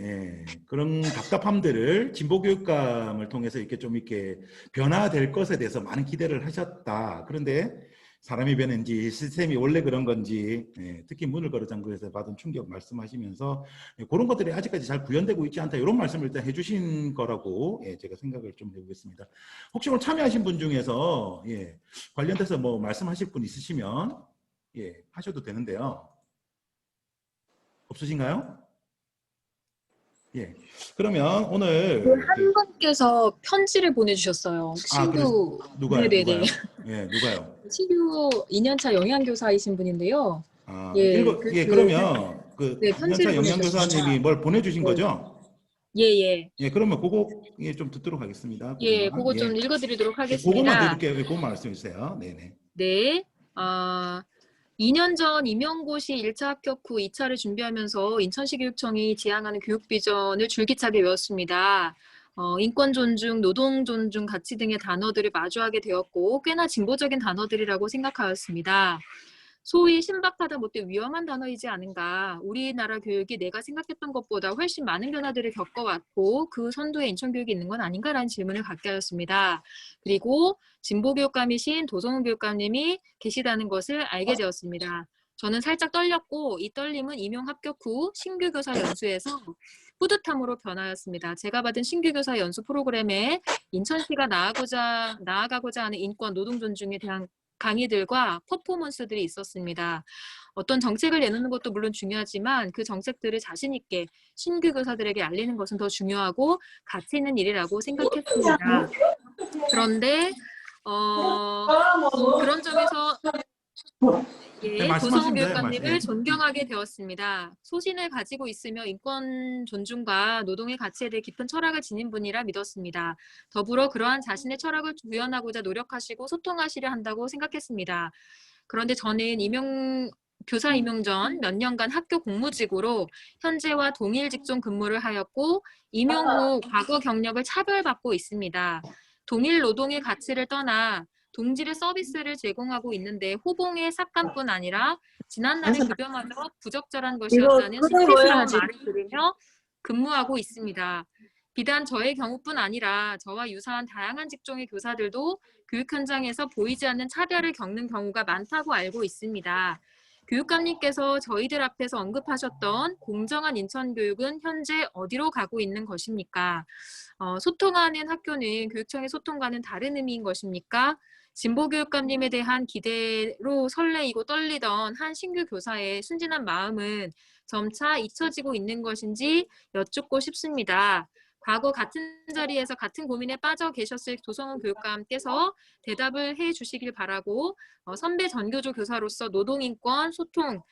그런 답답함들을 진보 교육감을 통해서 이렇게 좀 이렇게 변화될 것에 대해서 많은 기대를 하셨다. 그런데 사람이 변했는지 시스템이 원래 그런 건지 특히 문을 걸어 잠그에서 받은 충격 말씀하시면서 그런 것들이 아직까지 잘 구현되고 있지 않다. 이런 말씀을 일단 해주신 거라고 제가 생각을 좀 해보겠습니다. 혹시 오늘 참여하신 분 중에서 관련돼서 뭐 말씀하실 분 있으시면 하셔도 되는데요. 없으신가요? 그러면 오늘 한 분께서 편지를 보내주셨어요. 신규. 누가요? 네네네. 누가요? 신규 2년차 영양교사이신 분인데요. 그러면 네, 2년차 편지를 영양교사님이 뭘 보내주신 네. 거죠? 예. 그러면 그거 좀 듣도록 하겠습니다. 그거 좀 읽어드리도록 그것만 하겠습니다. 들을게요. 그것만 말씀해 주세요. 네네. 네. 2년 전 임용고시 1차 합격 후 2차를 준비하면서 인천시 교육청이 지향하는 교육 비전을 줄기차게 외웠습니다. 인권 존중, 노동 존중, 가치 등의 단어들을 마주하게 되었고 꽤나 진보적인 단어들이라고 생각하였습니다. 소위 신박하다 못해 위험한 단어이지 않은가. 우리나라 교육이 내가 생각했던 것보다 훨씬 많은 변화들을 겪어왔고 그 선두에 인천교육이 있는 건 아닌가라는 질문을 갖게 하였습니다. 그리고 진보교육감이신 도성훈 교육감님이 계시다는 것을 알게 되었습니다. 저는 살짝 떨렸고 이 떨림은 임용 합격 후 신규 교사 연수에서 뿌듯함으로 변하였습니다. 제가 받은 신규 교사 연수 프로그램에 인천시가 나아가고자 하는 인권, 노동 존중에 대한 강의들과 퍼포먼스들이 있었습니다. 어떤 정책을 내놓는 것도 물론 중요하지만 그 정책들을 자신 있게 신규 교사들에게 알리는 것은 더 중요하고 가치 있는 일이라고 생각했습니다. 그런데 그런 점에서 도성훈 교육감님을 존경하게 되었습니다. 소신을 가지고 있으며 인권 존중과 노동의 가치에 대해 깊은 철학을 지닌 분이라 믿었습니다. 더불어 그러한 자신의 철학을 구현하고자 노력하시고 소통하시려 한다고 생각했습니다. 그런데 저는 교사 임용 전 몇 년간 학교 공무직으로 현재와 동일 직종 근무를 하였고 임용 후 과거 경력을 차별받고 있습니다. 동일 노동의 가치를 떠나 동질의 서비스를 제공하고 있는데 호봉의 삭감뿐 아니라 지난날의 급여마저 부적절한 것이었다는 수치스러운 말을 들으며 근무하고 있습니다. 비단 저의 경우뿐 아니라 저와 유사한 다양한 직종의 교사들도 교육 현장에서 보이지 않는 차별을 겪는 경우가 많다고 알고 있습니다. 교육감님께서 저희들 앞에서 언급하셨던 공정한 인천교육은 현재 어디로 가고 있는 것입니까? 소통하는 학교는 교육청의 소통과는 다른 의미인 것입니까? 진보교육감님에 대한 기대로 설레이고 떨리던 한 신규 교사의 순진한 마음은 점차 잊혀지고 있는 것인지 여쭙고 싶습니다. 과거 같은 자리에서 같은 고민에 빠져 계셨을 도성훈 교육감께서 대답을 해 주시길 바라고 선배 전교조 교사로서 노동인권, 소통,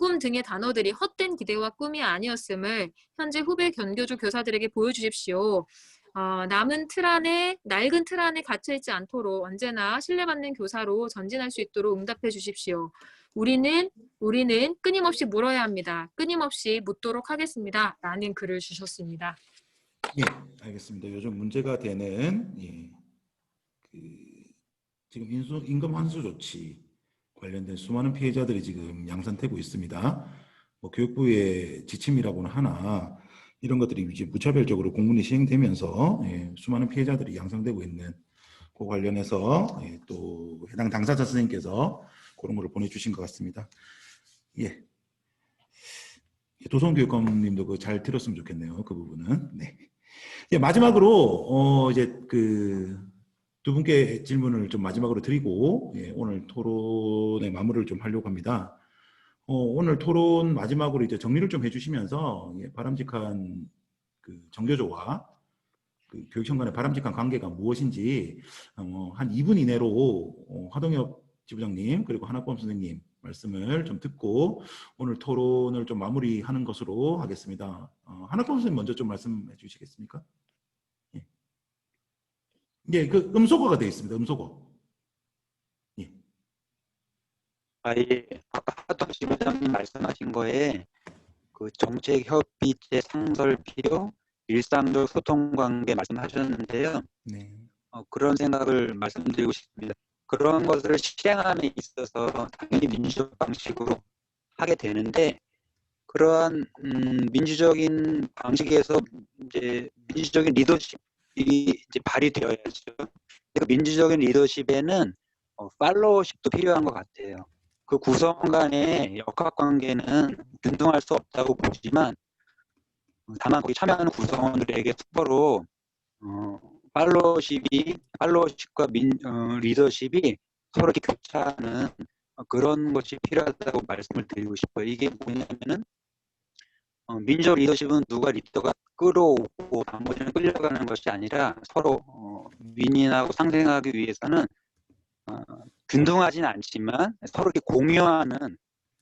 꿈 등의 단어들이 헛된 기대와 꿈이 아니었음을 현재 후배 전교조 교사들에게 보여주십시오. 낡은 틀 안에 갇혀있지 않도록 언제나 신뢰받는 교사로 전진할 수 있도록 응답해 주십시오. 우리는 끊임없이 물어야 합니다. 끊임없이 묻도록 하겠습니다. 라는 글을 주셨습니다. 알겠습니다. 요즘 문제가 되는 지금 임금 환수 조치 관련된 수많은 피해자들이 지금 양산되고 있습니다. 뭐 교육부의 지침이라고는 하나 이런 것들이 이제 무차별적으로 공문이 시행되면서 수많은 피해자들이 양상되고 있는 그 관련해서 또 해당 당사자 선생님께서 그런 거를 보내주신 것 같습니다. 도성 교육감님도 그 잘 들었으면 좋겠네요. 그 부분은. 마지막으로 이제 두 분께 질문을 좀 마지막으로 드리고 오늘 토론의 마무리를 좀 하려고 합니다. 오늘 토론 마지막으로 이제 정리를 좀 해주시면서 바람직한 정교조와 교육청 간의 바람직한 관계가 무엇인지 한 2분 이내로 화동엽 지부장님 그리고 한학범 선생님 말씀을 좀 듣고 오늘 토론을 좀 마무리하는 것으로 하겠습니다. 한학범 선생님 먼저 좀 말씀해 주시겠습니까? 그 음소거가 되어 있습니다. 음소거. 아예 아까 하동 지부장님 말씀하신 거에 그 정책 협의체 상설 필요, 일상적 소통 관계 말씀하셨는데요. 네. 그런 생각을 말씀드리고 싶습니다. 그런 것을 실행함에 있어서 당연히 민주적 방식으로 하게 되는데 그러한 민주적인 방식에서 이제 민주적인 리더십이 이제 발휘되어야죠. 그 민주적인 리더십에는 팔로우십도 필요한 것 같아요. 그 구성 간의 역학 관계는 균등할 수 없다고 보지만 다만 거기 참여하는 구성원들에게 서로 팔로우십과 리더십이 서로 이렇게 교차하는 그런 것이 필요하다고 말씀을 드리고 싶어요. 이게 뭐냐면은 민주적 리더십은 누가 리더가 끌어오고 나머지는 끌려가는 것이 아니라 서로 윈윈하고 상생하기 위해서는 균등하진 않지만 서로 이렇게 공유하는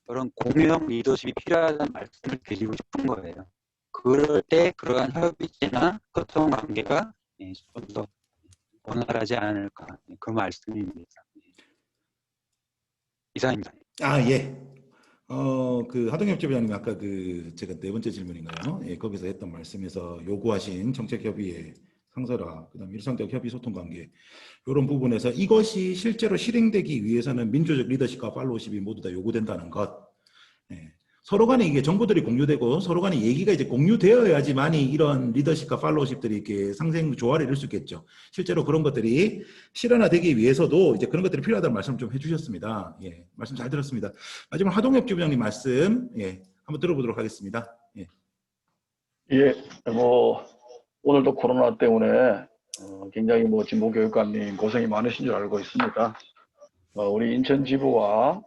그런 공유형 리더십이 필요하다는 말씀을 드리고 싶은 거예요. 그럴 때 그러한 협의체나 소통 관계가 좀 더 원활하지 않을까 그 말씀입니다. 이상입니다. 아, 예. 그 하동엽 지부장님 아까 그 제가 네 번째 질문인가요? 예, 거기서 했던 말씀에서 요구하신 정책 협의의 상설화, 그다음 일상적 협의 소통 관계 이런 부분에서 이것이 실제로 실행되기 위해서는 민주적 리더십과 팔로우십이 모두 다 요구된다는 것. 예. 서로 간에 이게 정보들이 공유되고 서로 간에 얘기가 이제 공유되어야지만이 이런 리더십과 팔로우십들이 이렇게 상생 조화를 이룰 수 있겠죠. 실제로 그런 것들이 실현화되기 위해서도 이제 그런 것들이 필요하다는 말씀을 좀 해주셨습니다. 예, 말씀 잘 들었습니다. 마지막 하동엽 지부장님 말씀 한번 들어보도록 하겠습니다. 예. 예, 뭐 오늘도 코로나 때문에 굉장히 뭐 진보교육감님 고생이 많으신 줄 알고 있습니다. 우리 인천 지부와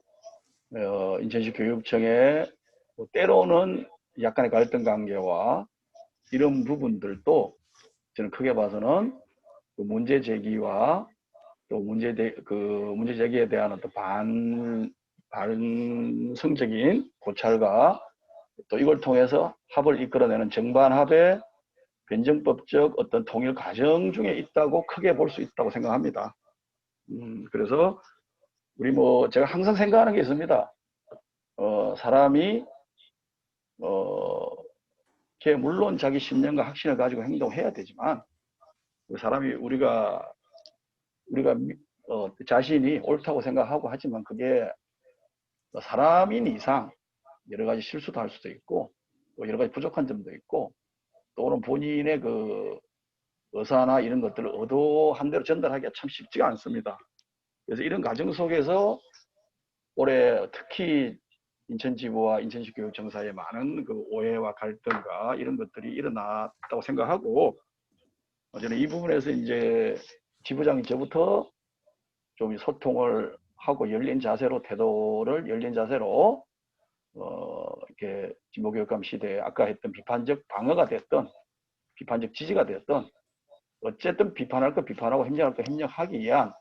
인천시 교육청의 때로는 약간의 갈등 관계와 이런 부분들도 저는 크게 봐서는 그 문제 제기와 또 문제 제기에 대한 어떤 반성적인 고찰과 또 이걸 통해서 합을 이끌어내는 정반합의 변정법적 어떤 통일 과정 중에 있다고 크게 볼 수 있다고 생각합니다. 그래서 우리 제가 항상 생각하는 게 있습니다. 사람이 물론 자기 신념과 확신을 가지고 행동해야 되지만 그 사람이 우리가 자신이 옳다고 생각하고 하지만 그게 사람인 이상 여러 가지 실수도 할 수도 있고 또 여러 가지 부족한 점도 있고 또는 본인의 그 의사나 이런 것들을 의도한 대로 전달하기가 참 쉽지가 않습니다. 그래서 이런 과정 속에서 올해 특히 인천지부와 인천시 교육청 사이에 많은 그 오해와 갈등과 이런 것들이 일어났다고 생각하고 저는 이 부분에서 이제 지부장이 저부터 좀 소통을 하고 열린 자세로 태도를 열린 자세로 이렇게 진보교육감 시대에 아까 했던 비판적 방어가 됐던 비판적 지지가 됐던 어쨌든 비판할 거 비판하고 협력할 거 협력하기 위한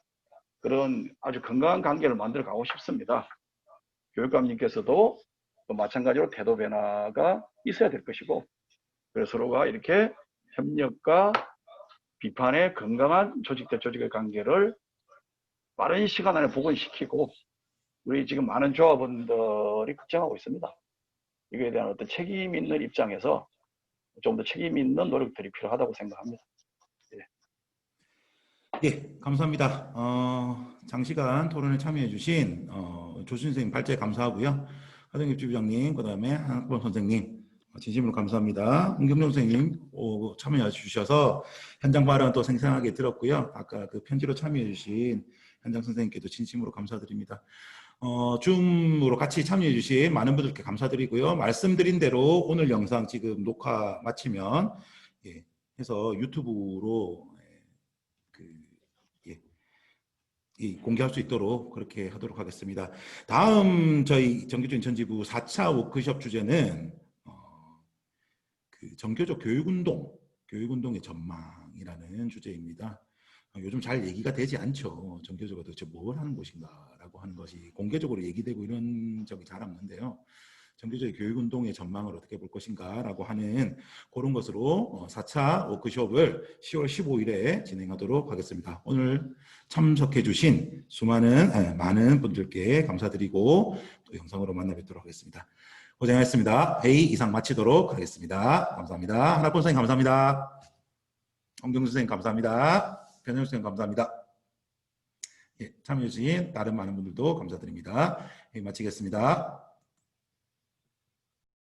그런 아주 건강한 관계를 만들어 가고 싶습니다. 교육감님께서도 마찬가지로 태도 변화가 있어야 될 것이고 그래서 서로가 이렇게 협력과 비판의 건강한 조직 대 조직의 관계를 빠른 시간 안에 복원시키고 우리 지금 많은 조합원들이 걱정하고 있습니다. 이거에 대한 어떤 책임 있는 입장에서 좀 더 책임 있는 노력들이 필요하다고 생각합니다. 예, 감사합니다. 장시간 토론에 참여해 주신 조준 선생님 발제 감사하고요. 하동엽 지부장님, 그 다음에 한학범 선생님 진심으로 감사합니다. 홍경정 선생님 참여해 주셔서 현장 발언 또 생생하게 들었고요. 아까 그 편지로 참여해 주신 현장 선생님께도 진심으로 감사드립니다. 줌으로 같이 참여해 주신 많은 분들께 감사드리고요. 말씀드린 대로 오늘 영상 지금 녹화 마치면 해서 유튜브로 공개할 수 있도록 그렇게 하도록 하겠습니다. 다음 저희 정교조 인천지부 4차 워크숍 주제는 그 정교조 교육운동의 전망이라는 주제입니다. 요즘 잘 얘기가 되지 않죠. 정교조가 도대체 뭘 하는 곳인가라고 하는 것이 공개적으로 얘기되고 이런 적이 잘 없는데요. 정규적인 교육운동의 전망을 어떻게 볼 것인가라고 하는 그런 것으로 4차 워크숍을 10월 15일에 진행하도록 하겠습니다. 오늘 참석해 주신 많은 분들께 감사드리고 또 영상으로 만나 뵙도록 하겠습니다. 고생하셨습니다. 회의 이상 마치도록 하겠습니다. 감사합니다. 하나폰 선생님 감사합니다. 홍경수 선생님 감사합니다. 변현수 선생님 감사합니다. 예, 참여해 주신 다른 많은 분들도 감사드립니다. 회의 마치겠습니다.